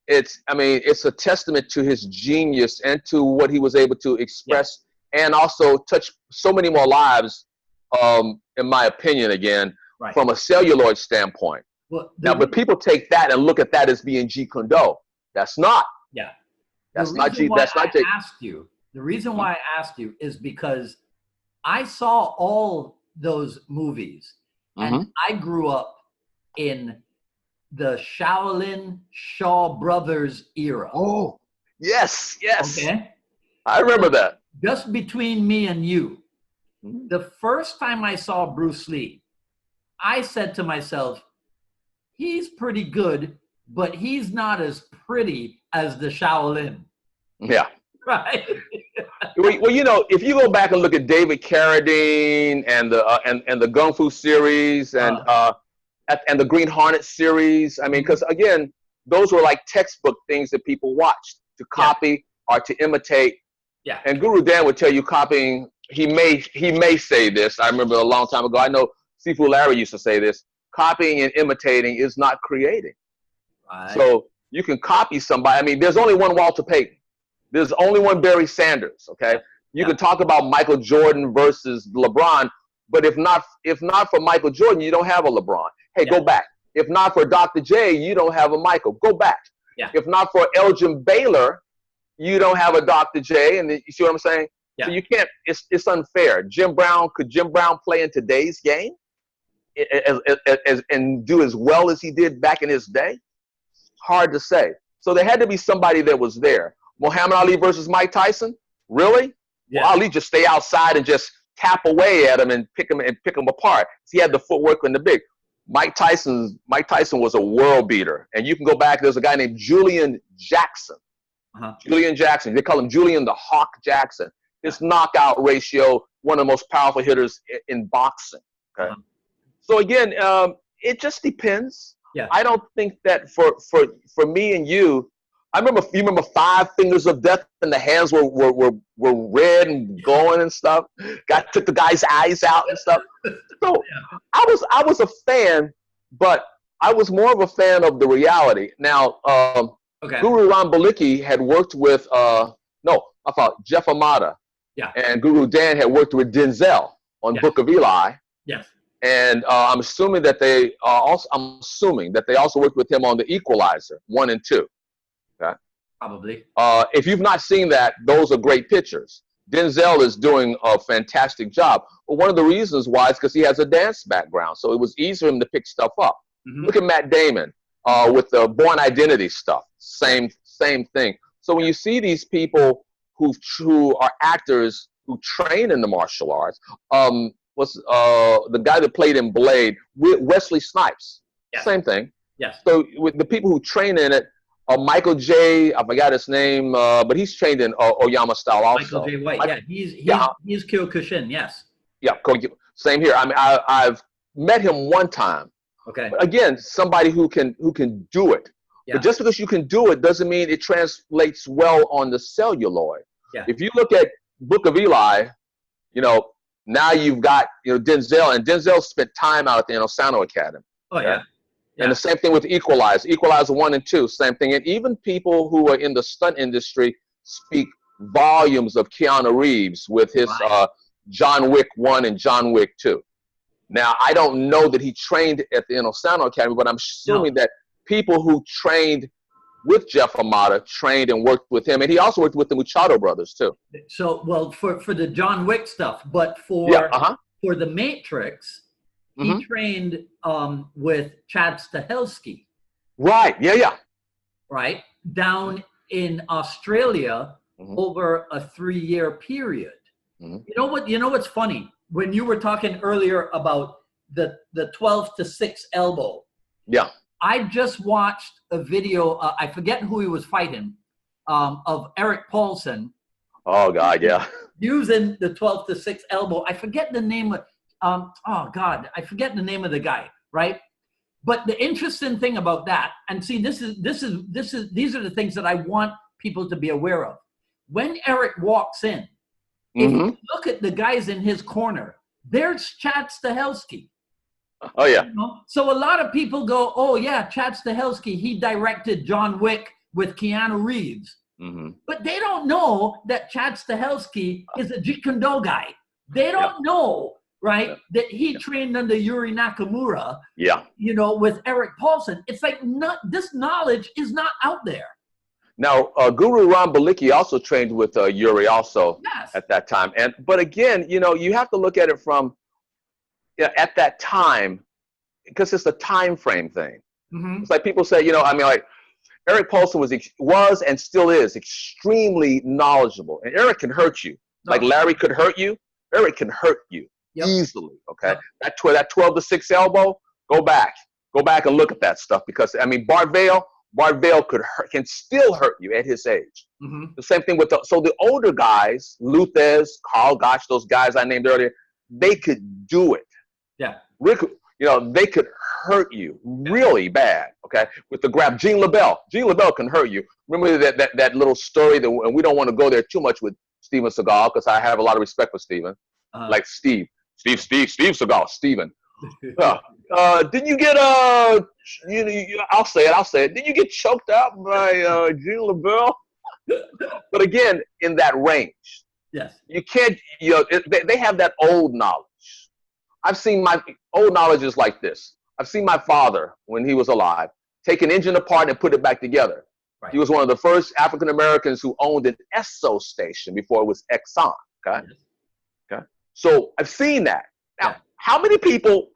it's a testament to his genius and to what he was able to express. Yeah. And also touch so many more lives, in my opinion, again, from a celluloid standpoint. Well, but people take that and look at that as being Jeet Kune Do. That's not. Yeah. That's not Jeet. That's not Jeet. The reason why I asked you is because I saw all those movies, and I grew up in the Shaolin Shaw Brothers era. Oh, yes, yes. Okay. I remember that. Just between me and you, the first time I saw Bruce Lee, I said to myself, he's pretty good, but he's not as pretty as the Shaolin. Yeah. Right. Well, you know, if you go back and look at David Carradine and the Kung Fu series and the Green Hornet series, I mean, because again, those were like textbook things that people watched to copy or to imitate. Yeah. And Guru Dan would tell you copying, he may say this. I remember a long time ago, I know Sifu Larry used to say this, copying and imitating is not creating. Right. So you can copy somebody. I mean, there's only one Walter Payton. There's only one Barry Sanders, okay? You can talk about Michael Jordan versus LeBron, but if not for Michael Jordan, you don't have a LeBron. Hey, go back. If not for Dr. J, you don't have a Michael. Go back. Yeah. If not for Elgin Baylor, you don't have a Dr. J, and you see what I'm saying? Yeah. So you can't, it's unfair. Could Jim Brown play in today's game and do as well as he did back in his day? Hard to say. So there had to be somebody that was there. Muhammad Ali versus Mike Tyson? Really? Yeah. Well, Ali just stay outside and just tap away at him and pick him apart. He had the footwork and the big. Mike Tyson was a world beater. And you can go back, there's a guy named Julian Jackson. Julian Jackson. They call him Julian the Hawk Jackson. His knockout ratio, one of the most powerful hitters in boxing. Okay. So again, it just depends. Yeah. I don't think that for me and you remember 5 Fingers of Death and the hands were red and going and stuff. Took the guy's eyes out and stuff. So I was a fan, but I was more of a fan of the reality. Now, Guru Ram Balicki had worked with Jeff Amata. Yeah. And Guru Dan had worked with Denzel on Book of Eli. Yes. And I'm assuming that they also worked with him on The Equalizer 1 and 2. Okay. Probably. If you've not seen that, those are great pictures. Denzel is doing a fantastic job. But one of the reasons why is because he has a dance background, so it was easy for him to pick stuff up. Look at Matt Damon with the Born Identity stuff. Same thing. So when you see these people who are actors who train in the martial arts, the guy that played in Blade, Wesley Snipes. Yes. Same thing. Yes. So with the people who train in it, Michael J. I forgot his name, but he's trained in Oyama style also. Michael J. White. Michael, He's Kyokushin. Yes. Yeah. Same here. I mean, I've met him one time. Okay. But again, somebody who can do it. Yeah. But just because you can do it doesn't mean it translates well on the celluloid. Yeah. If you look at Book of Eli, now you've got Denzel, and Denzel spent time out at the Osano Academy. Oh yeah. And the same thing with Equalizer 1 and 2, same thing. And even people who are in the stunt industry speak volumes of Keanu Reeves with his John Wick 1 and John Wick 2. Now, I don't know that he trained at the Osano Academy, but I'm assuming that people who trained with Jeff Amata trained and worked with him. And he also worked with the Machado brothers, too. So, well, for the John Wick stuff, but for the Matrix, he trained with Chad Stahelski. Right, yeah. Right, down in Australia over a 3-year period. You know what's funny? When you were talking earlier about the 12 to 6 elbow. Yeah. I just watched a video, I forget who he was fighting, of Eric Paulson. Oh, God, yeah. Using the 12 to 6 elbow. I forget the name of, I forget the name of the guy, right? But the interesting thing about that, and see, these are the things that I want people to be aware of. When Eric walks in, if you look at the guys in his corner, there's Chad Stahelski. Oh, yeah. So a lot of people go, oh, yeah, Chad Stahelski, he directed John Wick with Keanu Reeves. But they don't know that Chad Stahelski is a Jeet Kune Do guy. They don't know, right, that he trained under Yuri Nakamura, with Eric Paulson. It's like this knowledge is not out there. Now, Guru Ram Balicki also trained with Yuri also at that time. But again, you have to look at it from at that time, because it's a time frame thing. It's like people say, Eric Paulson was and still is extremely knowledgeable. And Eric can hurt you. Like Larry could hurt you. Eric can hurt you easily, okay? That 12 to 6 elbow, go back and look at that stuff, because, Bart Vale can still hurt you at his age. The same thing with the older guys, Luthez, Carl Gotch, those guys I named earlier, they could do it. Yeah. Rick, they could hurt you really bad, okay? With the grab, Gene LaBelle can hurt you. Remember that little story, and we don't want to go there too much with Steven Seagal, because I have a lot of respect for Steven. Like Steve Seagal, Steven. Didn't you get I'll say it. Did you get choked out by Gene LaBelle? But again, in that range. Yes. You can't, they have that old knowledge. I've seen my old knowledge is like this. I've seen my father, when he was alive, take an engine apart and put it back together. Right. He was one of the first African Americans who owned an Esso station before it was Exxon. Okay. Yes. Okay. So I've seen that. Now, how many people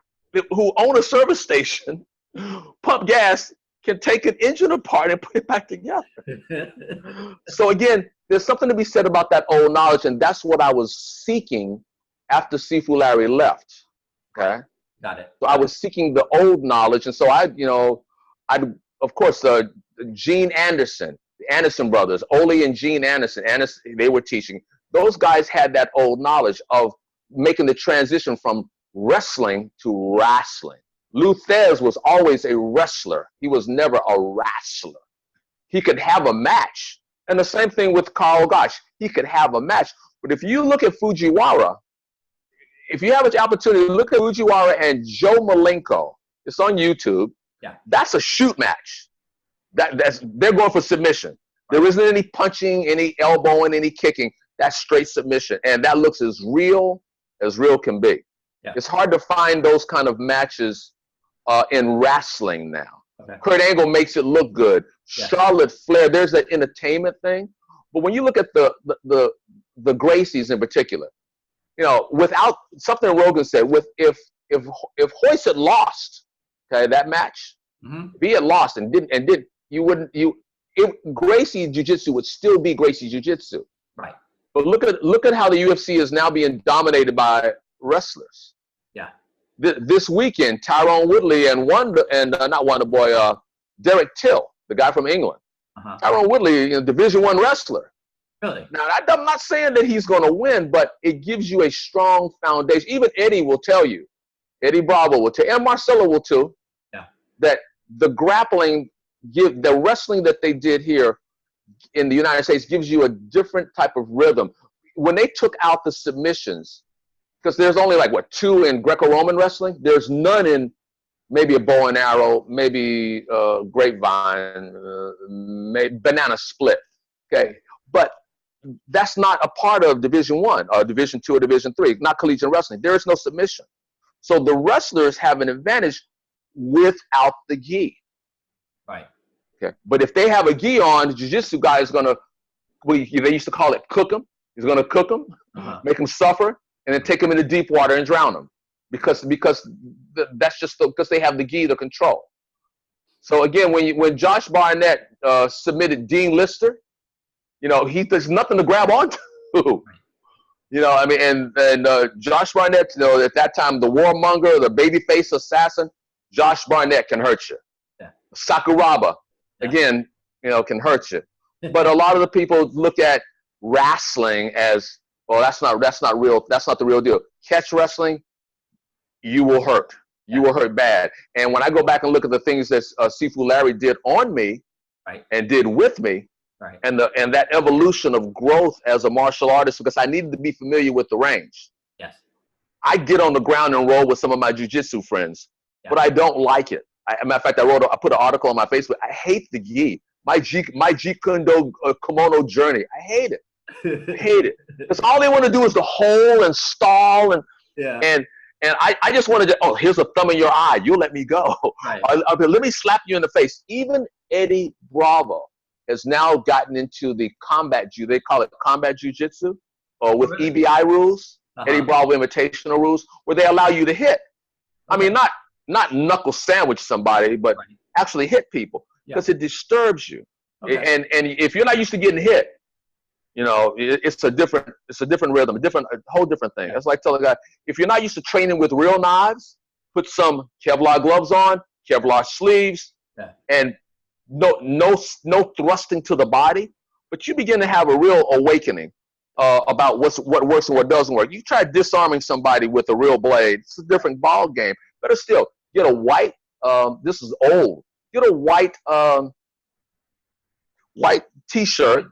who own a service station, pump gas, can take an engine apart and put it back together? So again, there's something to be said about that old knowledge, and that's what I was seeking after Sifu Larry left. Okay. Got it. So I was seeking the old knowledge, and so of course, Gene Anderson, the Anderson brothers, Ole and Gene Anderson, they were teaching. Those guys had that old knowledge of making the transition from wrestling to wrestling. Luthez was always a wrestler. He was never a wrestler. He could have a match. And the same thing with Carl Gotch. He could have a match. But if you look at Fujiwara, if you have an opportunity to look at Fujiwara and Joe Malenko, it's on YouTube. Yeah. That's a shoot match. They're going for submission. There isn't any punching, any elbowing, any kicking. That's straight submission. And that looks as real can be. Yeah. It's hard to find those kind of matches in wrestling now. Okay. Kurt Angle makes it look good. Yeah. Charlotte Flair, there's that entertainment thing. But when you look at the Gracies in particular, without something Rogan said, if Hoist had lost, okay, that match, if he had lost and didn't, Gracie Jiu-Jitsu would still be Gracie Jiu-Jitsu. Right. But look at how the UFC is now being dominated by wrestlers. this weekend, Tyrone Woodley and not Wonder Boy, Derek Till, the guy from England. Tyrone Woodley, Division I wrestler. Really? Now, I'm not saying that he's going to win, but it gives you a strong foundation. Even Eddie will tell you, Eddie Bravo will tell you, and Marcellus will too, that the grappling, the wrestling that they did here in the United States gives you a different type of rhythm. When they took out the submissions, because there's only like, 2 in Greco-Roman wrestling? There's none in maybe a bow and arrow, maybe grapevine, maybe banana split, okay? But that's not a part of Division I or Division II or Division III, not collegiate wrestling. There is no submission. So the wrestlers have an advantage without the gi. Right. Okay. But if they have a gi on, the jiu-jitsu guy is going to, they used to call it cook them. He's going to cook them, make them suffer, and then take them into deep water and drown them. Because that's just because they have the gi to control. So again, when Josh Barnett submitted Dean Lister, there's nothing to grab onto. And Josh Barnett, at that time, the warmonger, the babyface assassin, Josh Barnett can hurt you. Yeah. Sakuraba, again, can hurt you. But a lot of the people look at wrestling as, well, that's not real. That's not the real deal. Catch wrestling, you will hurt. You will hurt bad. And when I go back and look at the things that Sifu Larry did on me, and did with me, and that evolution of growth as a martial artist, because I needed to be familiar with the range. Yes. I get on the ground and roll with some of my jiu-jitsu friends, but I don't like it. As a matter of fact, I put an article on my Facebook. I hate the gi. My Jeet Kune Do kimono journey. I hate it. I hate it. Because all they want to do is to hold and stall and I just wanted to, here's a thumb in your eye. You'll let me go. Right. Let me slap you in the face. Even Eddie Bravo has now gotten into the combat they call it combat jiu-jitsu, or with EBI rules, Eddie Bravo invitational rules, where they allow you to hit. I mean, not knuckle sandwich somebody, but actually hit people, because it disturbs you. And if you're not used to getting hit, it's a different rhythm, a whole different thing. That's like telling a guy, if you're not used to training with real knives, put some Kevlar gloves on, Kevlar sleeves, and no thrusting to the body, but you begin to have a real awakening about what works and what doesn't work. You try disarming somebody with a real blade, it's a different ball game. Better still, get a white, this is old, get a white t-shirt,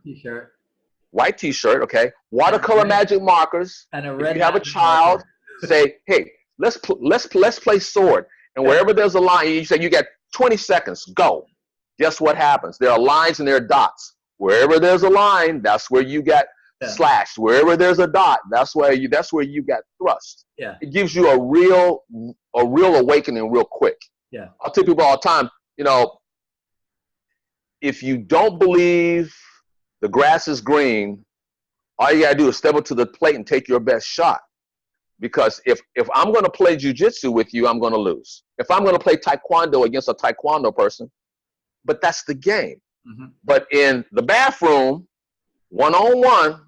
white t-shirt, okay, watercolor magic markers, and if you have a child, say, hey, let's play sword, and wherever there's a line, you say you got 20 seconds, go. Guess what happens? There are lines and there are dots. Wherever there's a line, that's where you get slashed. Wherever there's a dot, that's where you got thrust. Yeah. It gives you a real awakening real quick. Yeah. I'll tell people all the time, if you don't believe the grass is green, all you gotta do is step up to the plate and take your best shot. Because if I'm gonna play jiu-jitsu with you, I'm gonna lose. If I'm gonna play taekwondo against a taekwondo person, but that's the game. But in the bathroom, one-on-one,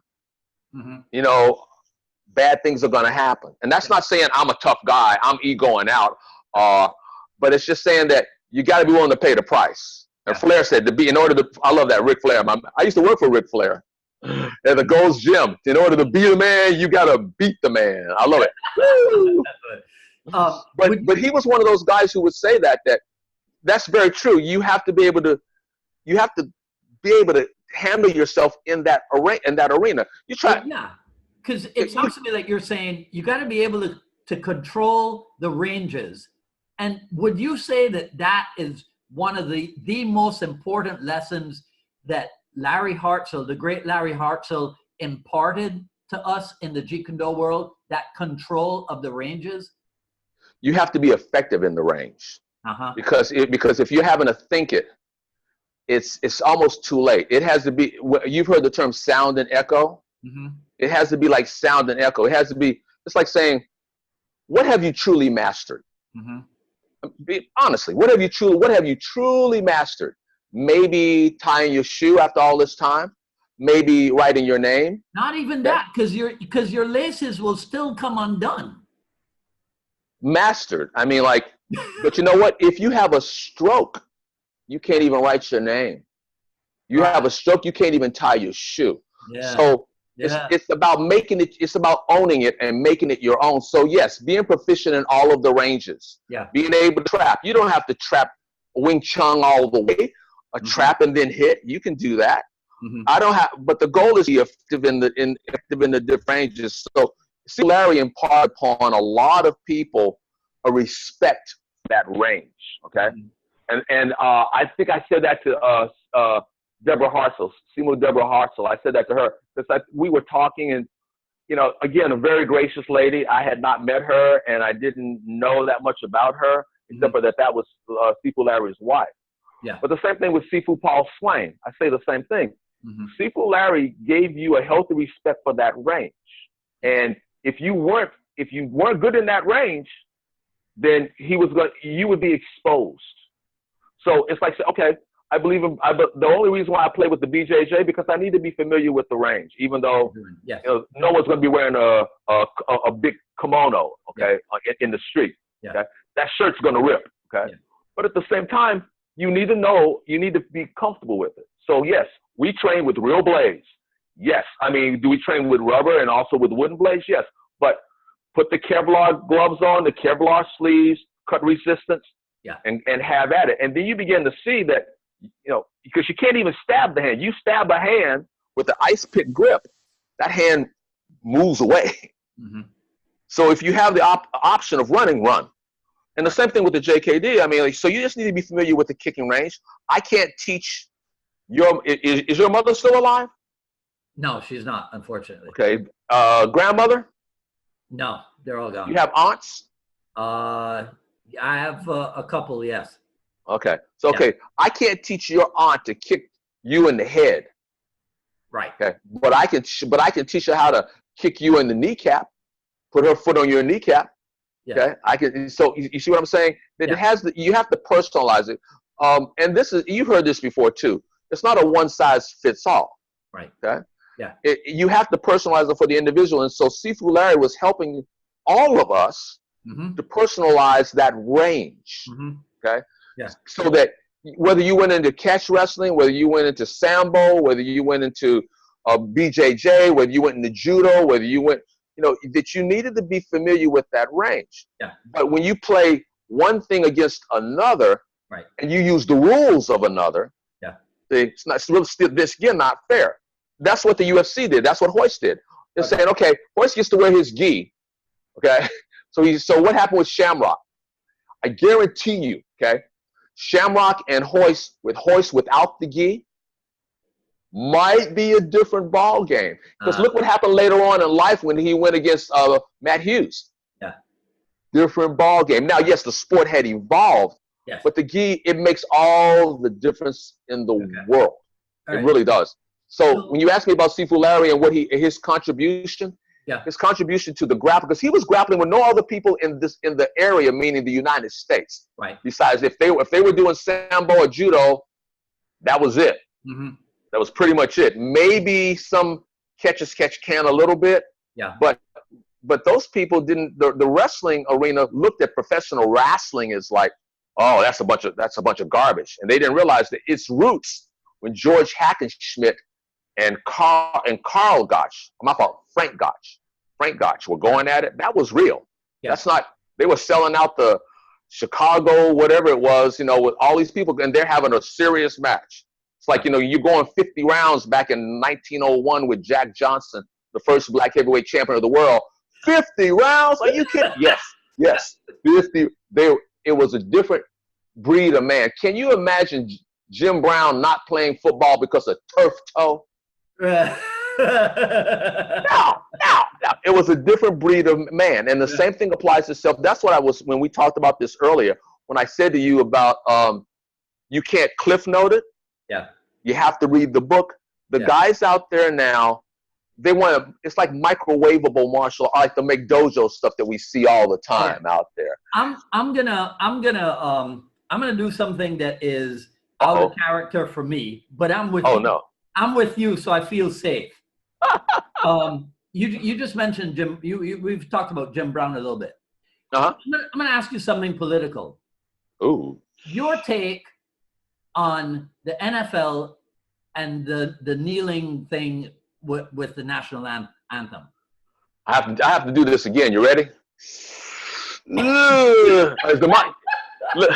bad things are going to happen. And that's not saying I'm a tough guy, I'm egoing out, but it's just saying that you got to be willing to pay the price. And Flair said, I love that, Ric Flair. I used to work for Ric Flair at the Gold's Gym. In order to be a man, you got to beat the man. I love it. But he was one of those guys who would say that's very true. You have to be able to handle yourself in that arena. You try. Yeah, because it sounds to me like you're saying you got to be able to control the ranges. And would you say that is one of the most important lessons that Larry Hartzell, the great Larry Hartzell, imparted to us in the Jeet Kune Do world? That control of the ranges. You have to be effective in the range. Because if you're having to think it's almost too late. It has to be. You've heard the term sound and echo. It has to be like sound and echo. It has to be. It's like saying, what have you truly mastered? Honestly, what have you truly mastered? Maybe tying your shoe after all this time. Maybe writing your name. Not even that, because your laces will still come undone. mastered. I mean, like, but you know what? If you have a stroke, you can't even write your name. You have a stroke, you can't even tie your shoe. Yeah. So Yeah. it's about making it, it's about owning it and making it your own. So yes, being proficient in all of the ranges. Yeah. Being able to trap. You don't have to trap Wing Chun all the way. A trap and then hit. You can do that. I don't have, but the goal is to be effective in the different ranges. So see, Larry imparted upon a lot of people a respect for that range. Okay. And I think I said that to Deborah Hartzell, Seymour Deborah Hartzell. I said that to her because we were talking, and you know, again, a very gracious lady. I had not met her, and I didn't know that much about her, except for that was Sifu Larry's wife. Yeah. But the same thing with Sifu Paul Swain. I say the same thing. Sifu Larry gave you a healthy respect for that range, and if you weren't good in that range, then you would be exposed. So it's like, okay, I believe him. The only reason why I play with the BJJ because I need to be familiar with the range, even though you know, no one's going to be wearing a big kimono, okay, in the street. Okay? That shirt's going to rip, okay. But at the same time, you need to be comfortable with it. So yes, we train with real blades. Yes, I mean, do we train with rubber and also with wooden blades? Yes, but put the Kevlar gloves on, the Kevlar sleeves, cut resistance. And have at it. And then you begin to see that, you know, because you can't even stab the hand. You stab a hand with the ice pick grip, that hand moves away. So if you have the option of running, run. And the same thing with the JKD. I mean, like, so you just need to be familiar with the kicking range. I can't teach is your mother still alive? No, she's not, unfortunately. Okay. Grandmother? No, they're all gone. You have aunts? I have a couple, yes. Okay. So, okay, I can't teach your aunt to kick you in the head. Right. Okay. But I can teach her how to kick you in the kneecap, put her foot on your kneecap. Okay. I can. So you see what I'm saying? That it has you have to personalize it. And this is, you've heard this before too. It's not a one size fits all. Right. Okay. Yeah. You have to personalize it for the individual. And so Sifu Larry was helping all of us to personalize that range, okay? Yeah. So that whether you went into catch wrestling, whether you went into Sambo, whether you went into BJJ, whether you went into judo, whether you went, you know, that you needed to be familiar with that range. Yeah. But when you play one thing against another, and you use the rules of another, it's really still, this again, not fair. That's what the UFC did. That's what Hoist did. They're saying, okay, Hoist gets to wear his gi, okay? So what happened with Shamrock? I guarantee you, okay, Shamrock and Hoist without the gi might be a different ball game. Because look what happened later on in life when he went against Matt Hughes. Yeah. Different ball game. Now, yes, the sport had evolved, but the gi, it makes all the difference in the world. It really does. So when you ask me about Sifu Larry and what his contribution, his contribution to the grappling, because he was grappling with no other people in the area, meaning the United States. Right. Besides, if they were doing Sambo or Judo, that was it. That was pretty much it. Maybe some catch can a little bit. Yeah. But those people didn't. The wrestling arena looked at professional wrestling as like, oh, that's a bunch of garbage, and they didn't realize that its roots when George Hackenschmidt and Carl Gotch, my fault, Frank Gotch were going at it. That was real. Yeah. That's not, they were selling out the Chicago, whatever it was, you know, with all these people, and they're having a serious match. It's like, you know, you're going 50 rounds back in 1901 with Jack Johnson, the first black heavyweight champion of the world. 50 rounds? Are you kidding? Yes. 50. It was a different breed of man. Can you imagine Jim Brown not playing football because of turf toe? No. It was a different breed of man. And the same thing applies to self. That's what I was, when we talked about this earlier, when I said to you about you can't cliff note it. Yeah. You have to read the book. The guys out there now, they want to, it's like microwavable martial art, like the McDojo stuff that we see all the time out there. I'm gonna do something that is out of character for me, but I'm with you. No. I'm with you, so I feel safe. You just mentioned Jim. We've talked about Jim Brown a little bit. Uh-huh. I'm gonna ask you something political. Ooh. Your take on the NFL and the kneeling thing with the national anthem. I have to do this again. You ready? As the let,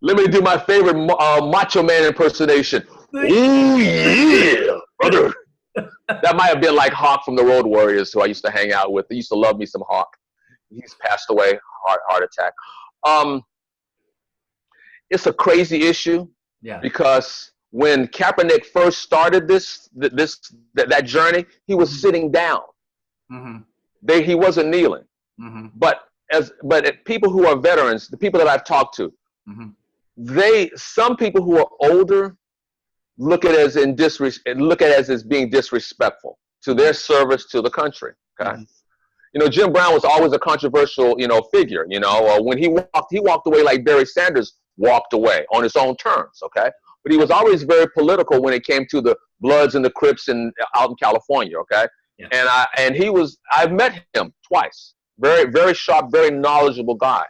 let me do my favorite Macho Man impersonation. Ooh yeah, brother. That might have been like Hawk from the Road Warriors, who I used to hang out with. They used to love me some Hawk. He's passed away, heart attack. It's a crazy issue, because when Kaepernick first started that journey, he was sitting down. Mm-hmm. He wasn't kneeling. Mm-hmm. But people who are veterans, the people that I've talked to, mm-hmm. Some people who are older look at it as being disrespectful to their service to the country. Okay. Mm-hmm. You know, Jim Brown was always a controversial, figure. When he walked away like Barry Sanders walked away on his own terms. Okay. But he was always very political when it came to the Bloods and the Crips out in California. Okay. Yeah. And I've met him twice. Very, very sharp, very knowledgeable guy.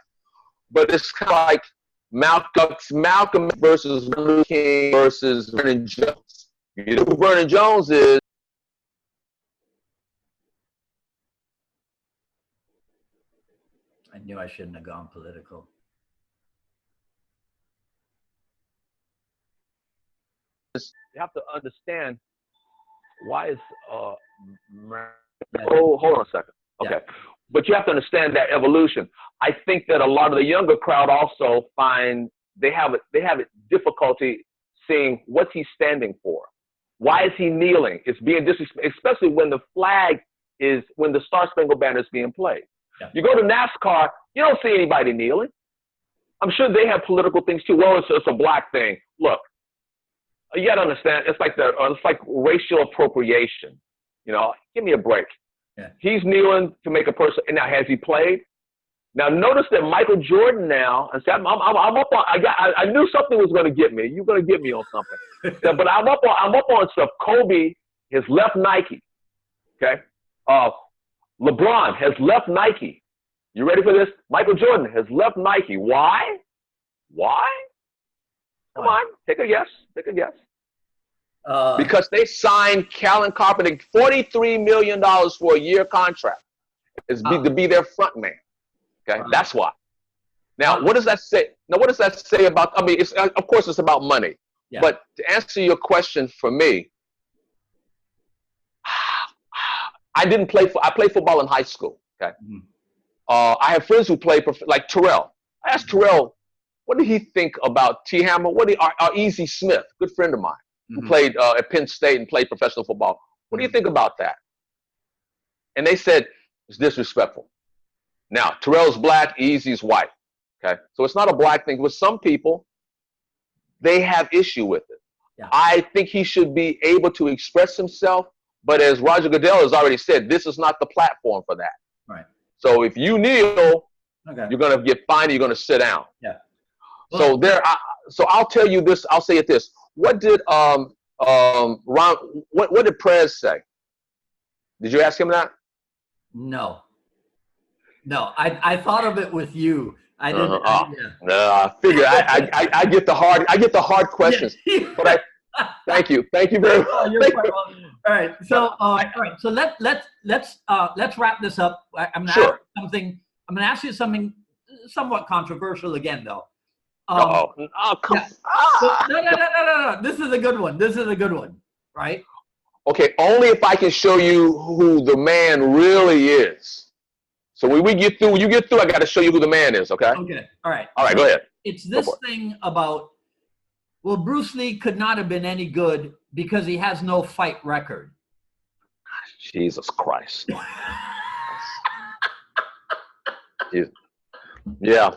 But it's kind of like Malcolm versus Martin Luther King versus Vernon Jones. You know who Vernon Jones is? I knew I shouldn't have gone political. You have to understand why is hold on a second. Okay. Yeah. But you have to understand that evolution. I think that a lot of the younger crowd also find they have difficulty seeing what's he standing for. Why is he kneeling? It's being disrespectful, especially when when the Star Spangled Banner is being played. Yeah. You go to NASCAR, you don't see anybody kneeling. I'm sure they have political things too. Well, it's a black thing. Look, you got to understand. It's like racial appropriation. Give me a break. Yeah. He's kneeling to make a person. And now, has he played? Now, notice that Michael Jordan now. And I'm up on. I knew something was going to get me. You're going to get me on something. But I'm up on stuff. Kobe has left Nike. Okay. LeBron has left Nike. You ready for this? Michael Jordan has left Nike. Why? Come on, take a guess. Because they signed Colin Kaepernick $43 million for a year contract to be their front man. Okay, that's why. Now, what does that say? About? I mean, of course it's about money. Yeah. But to answer your question for me, I played football in high school. Okay, mm-hmm. I have friends who play like Terrell. I asked Terrell, what did he think about T. Hammer? Our Easy Smith, good friend of mine, who mm-hmm. played at Penn State and played professional football. What do you think about that? And they said, it's disrespectful. Now, Terrell's black, Easy's white. Okay, so it's not a black thing. With some people, they have issue with it. Yeah. I think he should be able to express himself, but as Roger Goodell has already said, this is not the platform for that. Right. So if you kneel, you're going to get fined. You're going to sit down. Yeah. Well, so I'll tell you this. I'll say it this. What did what did Prez say? Did you ask him that? No. I thought of it with you. I didn't. No, I figure I get the hard questions. Yeah. But thank you very much. Oh, you're quite welcome. All right. So all right. So let's wrap this up. I'm going to ask you something somewhat controversial again, though. No. This is a good one. Right? Okay. Only if I can show you who the man really is. So when you get through, I got to show you who the man is. Okay. Okay. All right. All right. Go ahead. It's this thing about, well, Bruce Lee could not have been any good because he has no fight record. Jesus Christ. Yeah.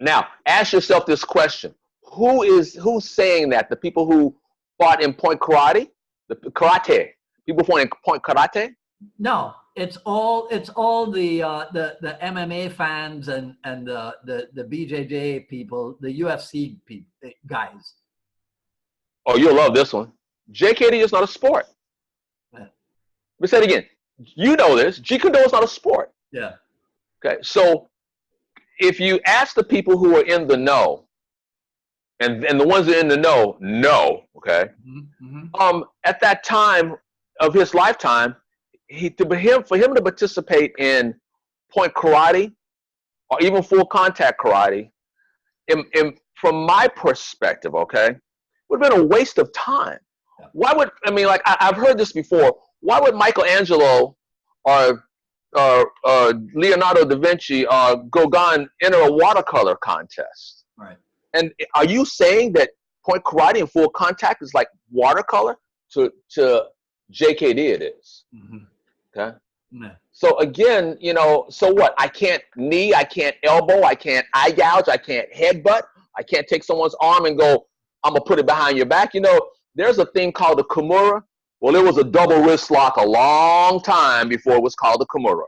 Now, ask yourself this question. Who's saying that? The people who fought in point karate? The karate. People fought in point karate? No, it's all the MMA fans and the BJJ people, the UFC guys. Oh, you'll love this one. JKD is not a sport. Yeah. Let me say it again. You know this. Jeet Kune Do is not a sport. Yeah. Okay, so if you ask the people who are in the know, and the ones that are in the know, okay, at that time of his lifetime, for him to participate in point karate or even full contact karate, from my perspective, okay, would have been a waste of time. Why would, I mean, like I've heard this before. Why would Michelangelo or Leonardo da Vinci or Gauguin enter a watercolor contest? Right. And are you saying that point karate and full contact is like watercolor? To JKD it is. Okay. Yeah. So again, you know, so what? I can't knee, I can't elbow, I can't eye gouge, I can't headbutt, I can't take someone's arm and go, I'm gonna put it behind your back. You know, there's a thing called the Kimura. Well, it was a double wrist lock a long time before it was called the Kimura.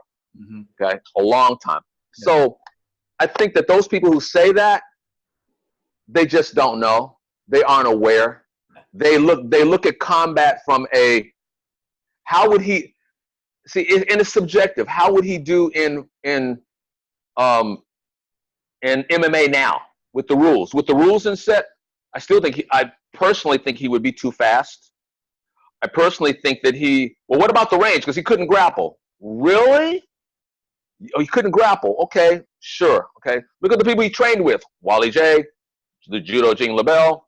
Okay, a long time. Yeah. So I think that those people who say that, they just don't know. They aren't aware. They look at combat from a, how would he see? And it's subjective. How would he do in MMA now with the rules? With the rules in set, I personally think he would be too fast. I personally think that well, what about the range? Because he couldn't grapple. Really? Oh, he couldn't grapple. Okay, sure. Okay. Look at the people he trained with. Wally J, the judo Jeet Kune Do Rebel.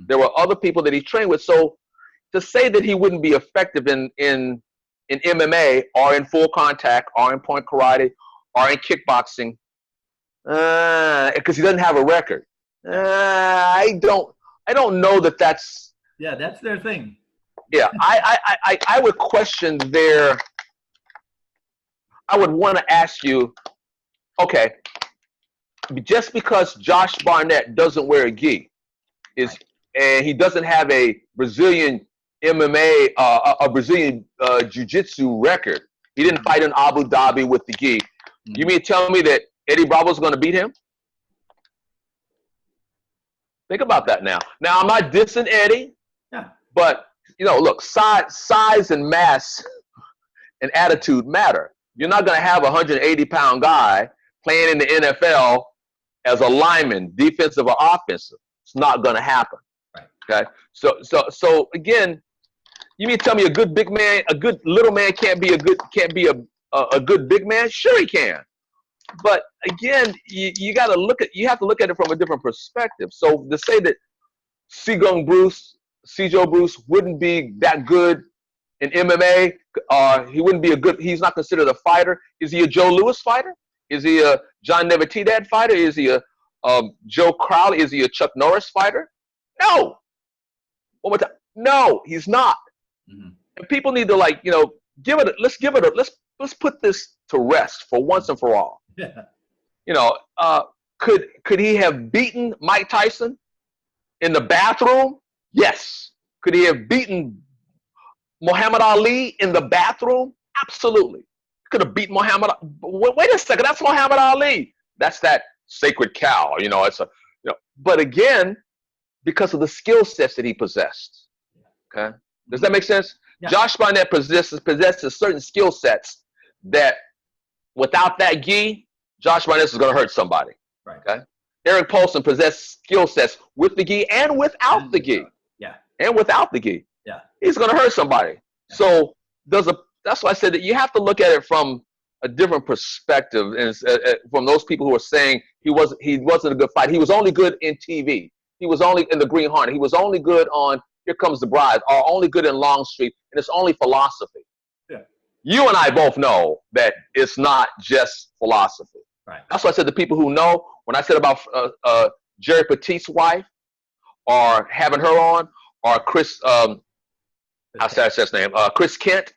There were other people that he trained with. So to say that he wouldn't be effective in MMA or in full contact or in point karate or in kickboxing, because he doesn't have a record, I don't know that that's. Yeah, that's their thing. Yeah, I would question I would want to ask you, okay, just because Josh Barnett doesn't wear a gi and he doesn't have a Brazilian MMA, a Brazilian jiu-jitsu record, he didn't fight in Abu Dhabi with the gi. You mean to tell me that Eddie Bravo's going to beat him? Think about that now. Now, I'm not dissing Eddie, but, you know, look, size and mass and attitude matter. You're not going to have a 180-pound guy playing in the NFL as a lineman, defensive or offensive. It's not going to happen. Right. Okay. So again, you mean to tell me a good big man, a good little man can't be a good big man? Sure he can. But again, you have to look at it from a different perspective. So to say that Sejo Bruce wouldn't be that good in MMA, he's not considered a fighter. Is he a Joe Louis fighter? Is he a John Nevertidad fighter? Is he a Joe Crowley? Is he a Chuck Norris fighter? No. One more time. No, he's not. And people need to, like, you know, let's put this to rest for once and for all. Yeah. You know, could he have beaten Mike Tyson in the bathroom? Yes. Could he have beaten Muhammad Ali in the bathroom? Absolutely. Could have beaten Muhammad. Wait a second, that's Muhammad Ali. That's that sacred cow. You know, But again, because of the skill sets that he possessed. Okay, does that make sense? Yeah. Josh Barnett possesses certain skill sets that, without that gi, Josh Barnett is going to hurt somebody. Right. Okay. Eric Paulson possesses skill sets with the gi and without the gi. Yeah. And without the gi. Yeah. He's going to hurt somebody. Yeah. So that's why I said that you have to look at it from a different perspective, and from those people who are saying he wasn't a good fighter. He was only good in TV. He was only in the Green Hornet. He was only good on Here Comes the Bride, or only good in Longstreet, and it's only philosophy. Yeah. You and I both know that it's not just philosophy. Right. That's why I said the people who know, when I said about Jerry Petit's wife, or having her on, or Chris, I said his name, Chris Kent,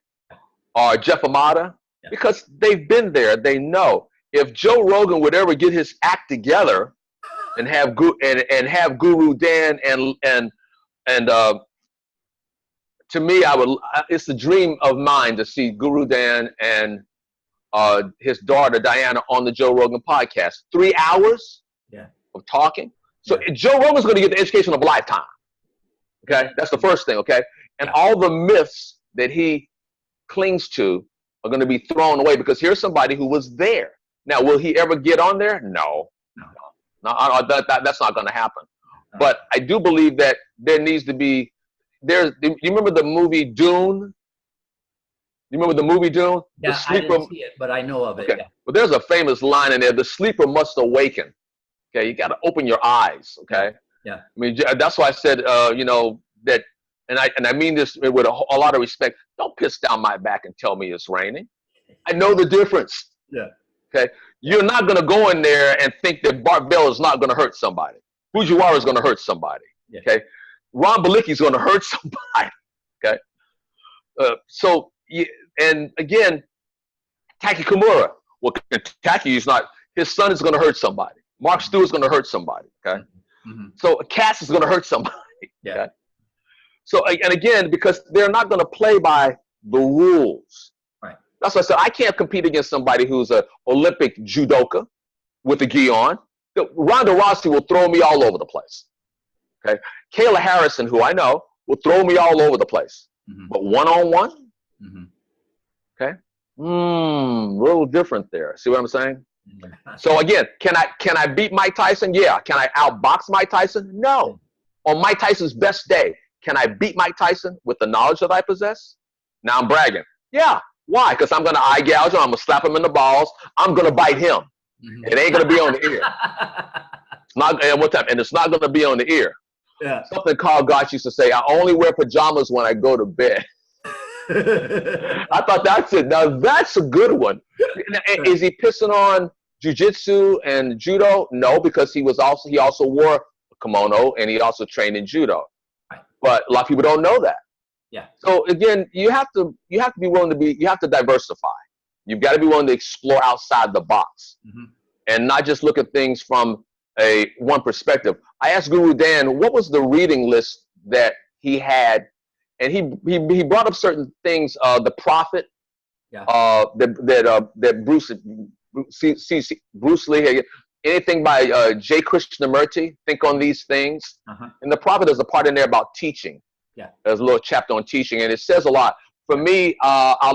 or Jeff Amata, because they've been there, they know. If Joe Rogan would ever get his act together and have Guru Dan and to me, it's a dream of mine to see Guru Dan and his daughter Diana on the Joe Rogan podcast. 3 hours of talking. So Joe Rogan's going to get the education of a lifetime. Okay, that's the first thing. Okay, and all the myths that he clings to are going to be thrown away, because here's somebody who was there. Now, will he ever get on there? No. No. That's not going to happen. But I do believe that there needs to be, you remember the movie Dune? You remember the movie Dune? Yeah, I didn't see it, but I know of it. Okay. Yeah. Well, there's a famous line in there, the sleeper must awaken. Okay, you got to open your eyes, okay? Yeah. I mean, that's why I said, that, and I mean this with a lot of respect, don't piss down my back and tell me it's raining. I know the difference. Yeah. Okay? You're not going to go in there and think that Bart Bell is not going to hurt somebody. Fujiwara is going to hurt somebody. Yeah. Okay? Ron Balicki is going to hurt somebody. Okay? And again, Taki Kimura. Well, Taki is not, his son is going to hurt somebody. Mark Stewart's going to hurt somebody. Okay? Mm-hmm. So Cass is going to hurt somebody. Yeah. Okay? So, and again, because they're not going to play by the rules. Right. That's why I said I can't compete against somebody who's an Olympic judoka with a gi on. Ronda Rousey will throw me all over the place. Okay? Kayla Harrison, who I know, will throw me all over the place. Mm-hmm. But one-on-one, mm-hmm. okay? A little different there. See what I'm saying? Mm-hmm. So again, can I beat Mike Tyson? Yeah. Can I outbox Mike Tyson? No. On Mike Tyson's best day, can I beat Mike Tyson with the knowledge that I possess? Now I'm bragging. Yeah. Why? Because I'm going to eye gouge him. I'm going to slap him in the balls. I'm going to bite him. Mm-hmm. It ain't going to be on the ear. And it's not going to be on the ear. Yeah. Something Carl Gotch used to say, I only wear pajamas when I go to bed. I thought that's it. Now that's a good one. Is he pissing on jiu-jitsu and judo? No, because he also wore a kimono and he also trained in judo. Right. But a lot of people don't know that. Yeah. So again, you have to be willing you have to diversify. You've got to be willing to explore outside the box. Mm-hmm. And not just look at things from one perspective. I asked Guru Dan, what was the reading list that he had? And he brought up certain things, the Prophet, yeah. that Bruce Lee, anything by J. Krishnamurti, think on these things. Uh-huh. And the Prophet is a part in there about teaching. Yeah. There's a little chapter on teaching, and it says a lot. For me,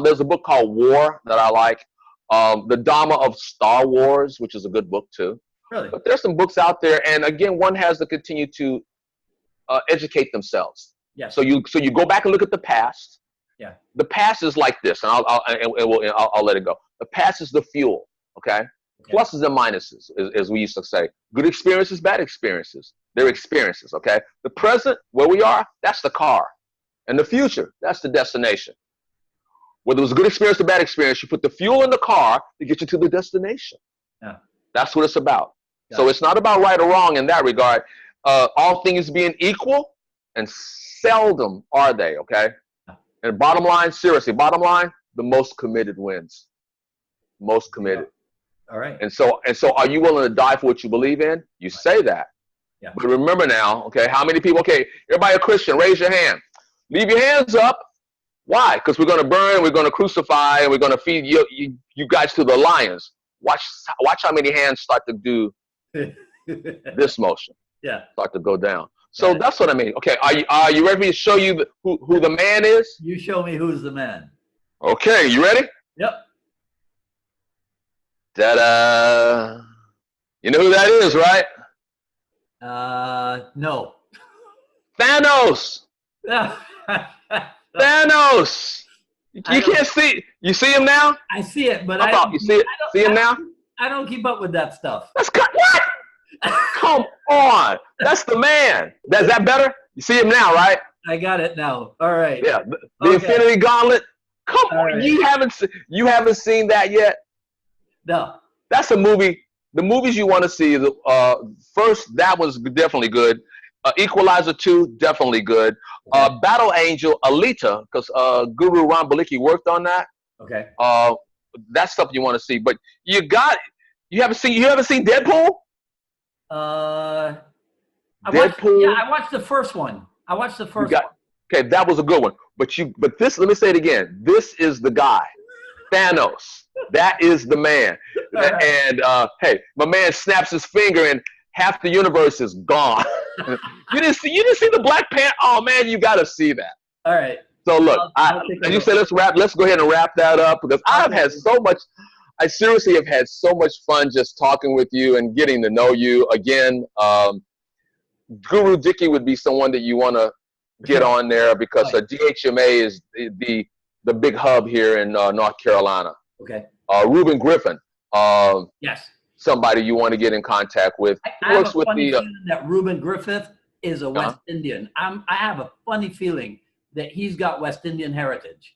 there's a book called War that I like. The Dharma of Star Wars, which is a good book too. Really? But there's some books out there, and again, one has to continue to educate themselves. Yeah. So you go back and look at the past. Yeah. The past is like this, and I'll let it go. The past is the fuel. Okay. Pluses and minuses, as we used to say. Good experiences, bad experiences. They're experiences. Okay. The present, where we are, that's the car, and the future, that's the destination. Whether it was a good experience or bad experience, you put the fuel in the car to get you to the destination. Yeah. That's what it's about. Yeah. So it's not about right or wrong in that regard. All things being equal, and seldom are they, okay? Yeah. And bottom line, seriously, bottom line, the most committed wins. Most committed. Yeah. All right. And so are you willing to die for what you believe in? You say that. Yeah. But remember now, okay, how many people, okay, everybody a Christian, raise your hand. Leave your hands up. Why? Because we're going to burn, we're going to crucify, and we're going to feed you guys to the lions. Watch how many hands start to do this motion. Yeah. Start to go down. So that's what I mean. Okay, are you ready to show you who the man is? You show me who's the man. Okay, you ready? Yep. Ta-da! You know who that is, right? No. Thanos! Thanos! You can't see. You see him now? I see it, but you see it? See him now? I don't keep up with that stuff. What? Come on. That's the man. Is that better? You see him now, right? I got it now. All right. Yeah. The Infinity Gauntlet. Come on. Right. You haven't seen that yet? No. That's a movie. The movies you want to see, first, that was definitely good. Equalizer 2, definitely good. Okay. Battle Angel, Alita, because Guru Ram Balicki worked on that. Okay. That's stuff you want to see. But you haven't seen Deadpool? I Deadpool. watched the first one. One. Okay, that was a good one. But let me say it again. This is the guy. Thanos. That is the man. Right. And hey, my man snaps his finger and half the universe is gone. You didn't see the Black Panther? Oh man, you gotta see that. All right. So look, as you said, let's go ahead and wrap that up because I've had so much. I seriously have had so much fun just talking with you and getting to know you. Again, Guru Dicky would be someone that you want to get on there because DHMA is the big hub here in North Carolina. Okay. Reuben Griffin. Yes. Somebody you want to get in contact with. I have a funny feeling that Reuben Griffith is a West Indian. I have a funny feeling that he's got West Indian heritage.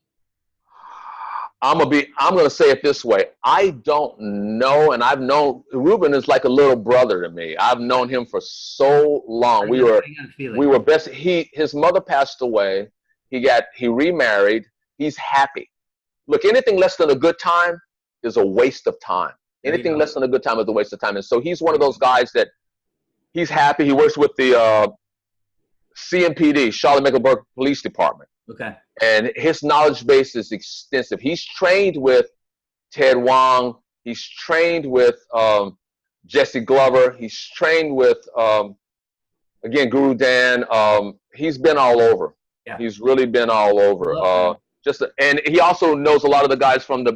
I'm gonna say it this way. I don't know, and I've known Reuben is like a little brother to me. I've known him for so long. We were best. His mother passed away. He remarried. He's happy. Look, anything less than a good time is a waste of time. Anything less than a good time is a waste of time. And so he's one of those guys that he's happy. He works with the CMPD, Charlotte-Mecklenburg Police Department. Okay. And his knowledge base is extensive. He's trained with Ted Wong. He's trained with Jesse Glover. He's trained with, again, Guru Dan. He's been all over. Yeah. He's really been all over. And he also knows a lot of the guys from the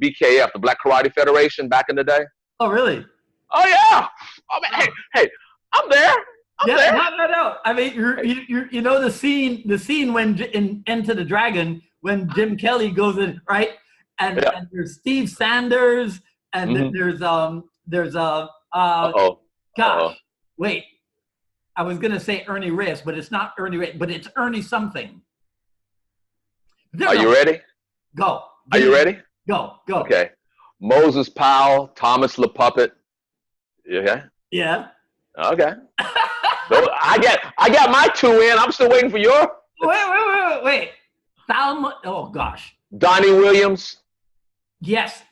BKF, the Black Karate Federation, back in the day. Oh, really? Oh, yeah. Oh, man. Hey, I'm there. No. I mean, you know the scene when in Enter the Dragon when Jim Kelly goes in, right? And there's Steve Sanders, and then there's wait, I was gonna say Ernie Reyes, but it's not Ernie Reyes, but it's Ernie something. Are you ready? Go. Are you ready? Go. Okay. Moses Powell, Thomas LePuppet. Yeah. Yeah. Okay. So I got my two in. I'm still waiting for your. Wait. Thalma. Oh gosh. Donnie Williams. Yes.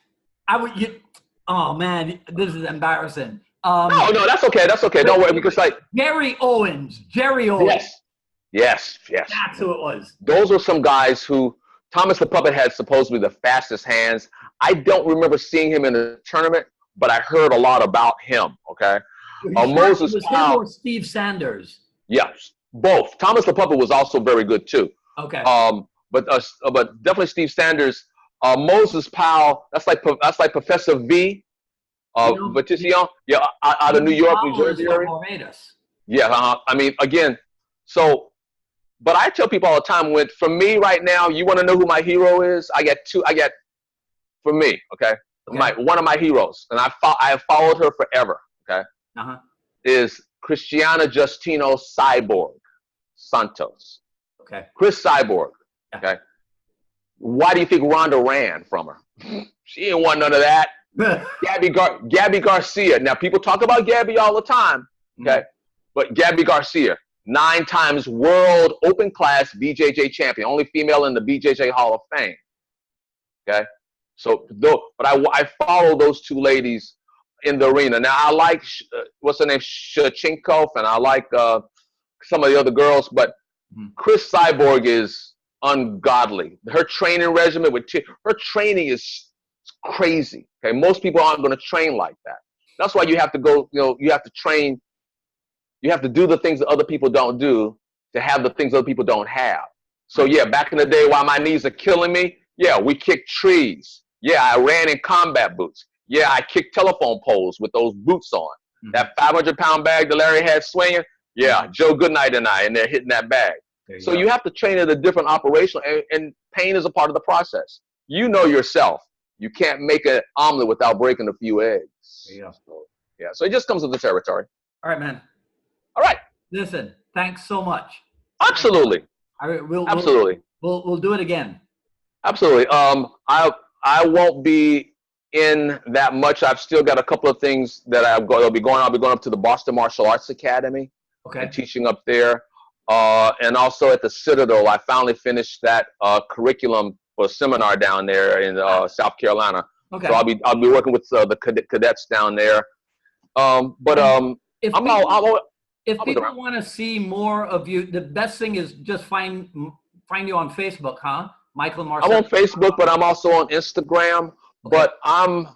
Oh man, this is embarrassing. No, that's okay. Don't worry, because Jerry Owens. Yes. That's who it was. Those were some guys who Thomas the Puppet had supposedly the fastest hands. I don't remember seeing him in a tournament, but I heard a lot about him. Okay. Moses Powell. Him or Steve Sanders? Yes, both. Thomas the Puppet was also very good too. Okay. But definitely Steve Sanders. Moses Powell. That's like Professor V. Batistillon. Yeah, out of New York, New Jersey area. Yeah. I mean, again, so. But I tell people all the time, for me right now, you want to know who my hero is? For me, okay? One of my heroes, and I have followed her forever, okay? Is Cristiana Justino Cyborg Santos. Okay. Chris Cyborg, okay? Why do you think Rhonda ran from her? She didn't want none of that. Gabby Garcia. Now, people talk about Gabby all the time, okay? But Gabby Garcia. 9 times world open class BJJ champion, only female in the BJJ Hall of Fame. Okay, so but I follow those two ladies in the arena. Now I like what's her name, Shachinkov, and I like some of the other girls, but Chris Cyborg is ungodly. Her training regimen her training is crazy. Okay, most people aren't going to train like that. That's why you have to go. You have to train. You have to do the things that other people don't do to have the things other people don't have. So yeah, back in the day while my knees are killing me, yeah, we kicked trees. Yeah, I ran in combat boots. Yeah, I kicked telephone poles with those boots on. That 500-pound bag that Larry had swinging, yeah, Joe Goodnight and they're hitting that bag. So you have to train at a different operation, and pain is a part of the process. You know yourself. You can't make an omelet without breaking a few eggs. Yeah. So it just comes with the territory. All right, man. All right. Listen, thanks so much. Absolutely. All right, absolutely. We'll do it again. Absolutely. I won't be in that much. I've still got a couple of things that I'll be going up to the Boston Martial Arts Academy. Okay. And teaching up there. And also at the Citadel, I finally finished that curriculum for a seminar down there in South Carolina. Okay. So I'll be working with the cadets down there. If people want to see more of you, the best thing is just find you on Facebook, huh? Michael Marcellus. I'm on Facebook, but I'm also on Instagram. Okay. But I'm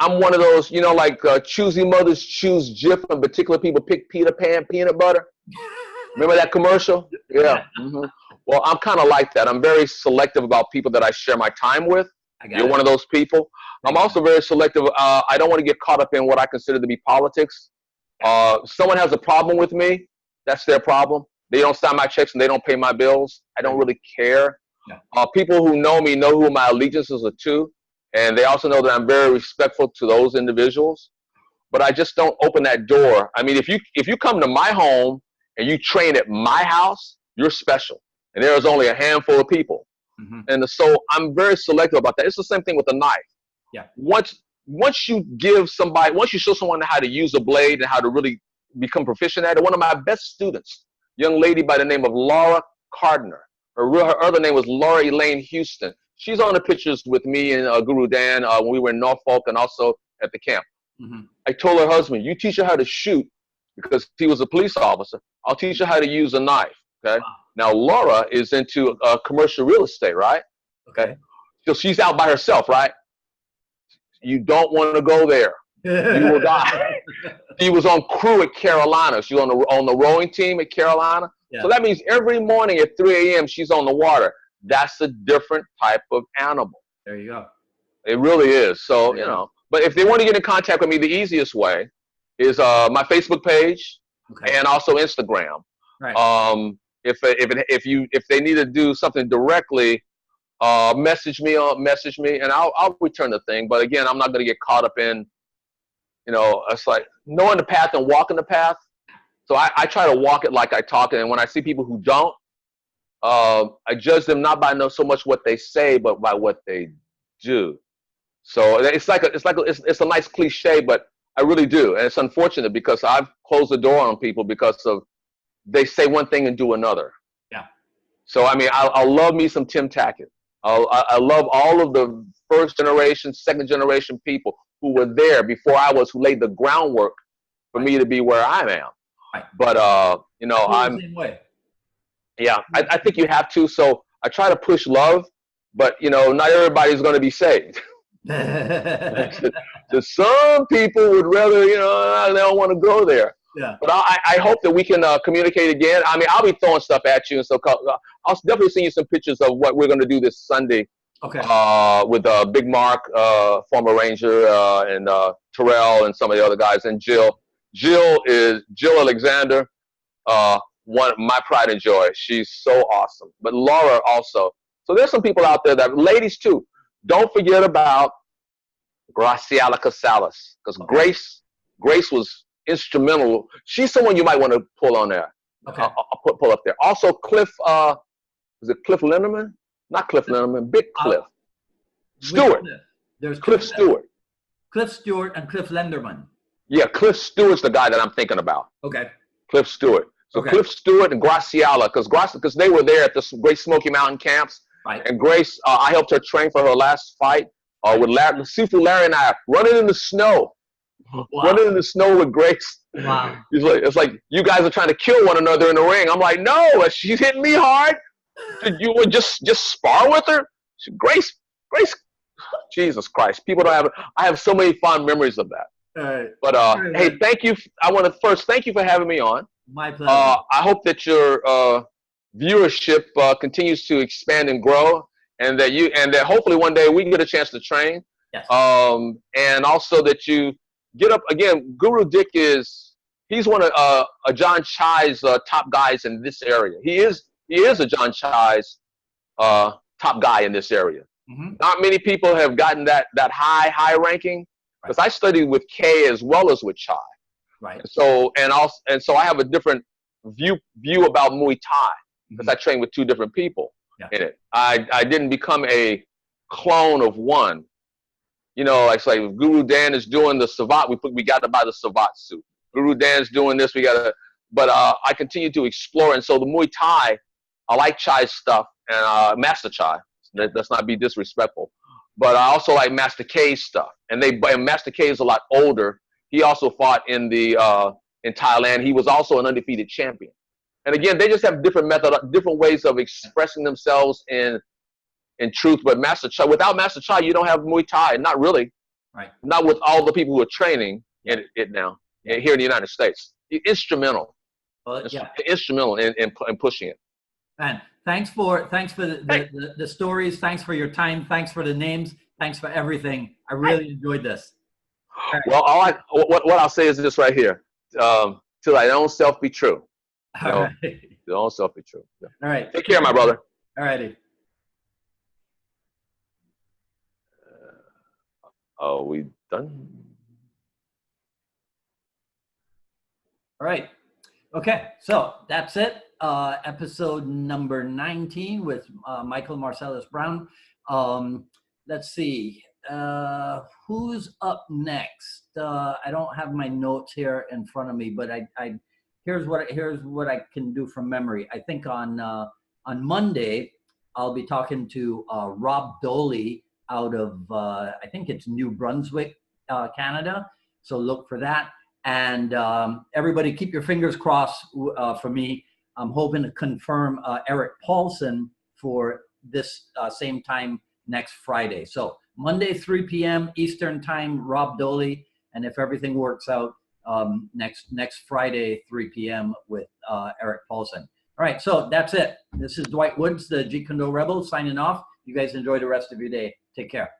one of those, like choosy mothers choose Jif, and particular people pick Peter Pan peanut butter. Remember that commercial? Yeah. Well, I'm kind of like that. I'm very selective about people that I share my time with. I got You're it. one of those people. I'm also very selective. I don't want to get caught up in what I consider to be politics. Someone has a problem with me, that's their problem. They don't sign my checks and they don't pay my bills. I don't really care. Yeah. People who know me know who my allegiances are to, and they also know that I'm very respectful to those individuals. But I just don't open that door. I mean, if you come to my home and you train at my house, you're special. And there's only a handful of people. Mm-hmm. And so I'm very selective about that. It's the same thing with a knife. Yeah. Once you show someone how to use a blade and how to really become proficient at it, one of my best students, young lady by the name of Laura Cardner. Her other name was Laura Elaine Houston. She's on the pictures with me and Guru Dan when we were in Norfolk and also at the camp. Mm-hmm. I told her husband, you teach her how to shoot because he was a police officer. I'll teach her how to use a knife. Okay. Wow. Now Laura is into commercial real estate, right? Okay. So she's out by herself, right? You don't want to go there. You will die. She was on crew at Carolina. She was on the rowing team at Carolina. Yeah. So that means every morning at 3 a.m. she's on the water. That's a different type of animal. There you go. It really is. So, you know, but if they want to get in contact with me, the easiest way is my Facebook page and also Instagram. Right. If they need to do something directly, message me and I'll return the thing. But again, I'm not going to get caught up in, you know, it's like knowing the path and walking the path. So I try to walk it like I talk it. And when I see people who don't, I judge them not by so much what they say, but by what they do. So it's a nice cliche, but I really do. And it's unfortunate because I've closed the door on people because of they say one thing and do another. Yeah. So, I mean, I love me some Tim Tackett. I love all of the first generation, second generation people who were there before I was, who laid the groundwork for me to be where I am. Right. But, you know, I'm the same way. Yeah, I think you have to. So I try to push love, but, you know, not everybody's going to be saved. So some people would rather, you know, they don't want to go there. Yeah. But I hope that we can communicate again. I mean, I'll be throwing stuff at you, and so I'll definitely send you some pictures of what we're going to do this Sunday. Okay. With Big Mark, former Ranger, and Terrell, and some of the other guys, and Jill. Jill Alexander, my pride and joy. She's so awesome. But Laura also. So there's some people out there that, ladies too. Don't forget about Graciela Casales, because Grace was instrumental. She's someone you might want to pull on there. Okay. I'll pull up there. Also, Cliff, is it Cliff Linderman? Not Cliff Linderman, Big Cliff. Stewart. There's Cliff Stewart. Cliff Stewart and Cliff Linderman. Yeah, Cliff Stewart's the guy that I'm thinking about. Okay. Cliff Stewart. So Cliff Stewart and Graciela, because they were there at the Great Smoky Mountain camps. Right. And Grace, I helped her train for her last fight with Sifu Larry and I running in the snow. Wow. Running in the snow with Grace. Wow. It's like you guys are trying to kill one another in the ring. I'm like, no, she's hitting me hard. You would just spar with her? Grace, Jesus Christ. People don't have, I have so many fond memories of that. All right. But hey, thank you. I want to first thank you for having me on. My pleasure. I hope that your viewership continues to expand and grow, and that hopefully one day we can get a chance to train. Yes. And also that you get up again. Guru Dick he's one of Ajahn Chai's top guys in this area. He is a Ajahn Chai's top guy in this area. Mm-hmm. Not many people have gotten that high ranking, because I studied with K as well as with Chai. Right. So I have a different view about Muay Thai, because I train with two different people in it. I didn't become a clone of one. You know, it's like Guru Dan is doing the Savat, we got to buy the Savat suit. Guru Dan's doing this, but I continue to explore. And so the Muay Thai, I like Chai's stuff, and Master Chai. Let's not be disrespectful. But I also like Master K's stuff. And Master K is a lot older. He also fought in Thailand. He was also an undefeated champion. And again, they just have different ways of expressing themselves in truth. But without Master Chai, you don't have Muay Thai. Not really. Right. Not with all the people who are training in it now here in the United States. Instrumental. Well, instrumental in pushing it. Man, Thanks for Hey. the stories. Thanks for your time. Thanks for the names. Thanks for everything. I really enjoyed this. All right. Well, what I'll say is this right here. To thy own self be true. You All know, right. to thy own self be true. Yeah. All right. Take care, my brother. All righty. Oh, we done? All right. Okay. So that's it. Episode number 19 with Michael Marcellus Brown. Let's see. Who's up next? I don't have my notes here in front of me, but here's what I can do from memory. I think on Monday I'll be talking to Rob Doley out of I think it's New Brunswick, Canada. So look for that. And everybody keep your fingers crossed for me. I'm hoping to confirm Eric Paulson for this same time next Friday. So Monday, 3 p.m. Eastern time, Rob Doley. And if everything works out, next Friday, 3 p.m. with Eric Paulson. All right, so that's it. This is Dwight Woods, the Jeet Kune Do Rebel, signing off. You guys enjoy the rest of your day. Take care.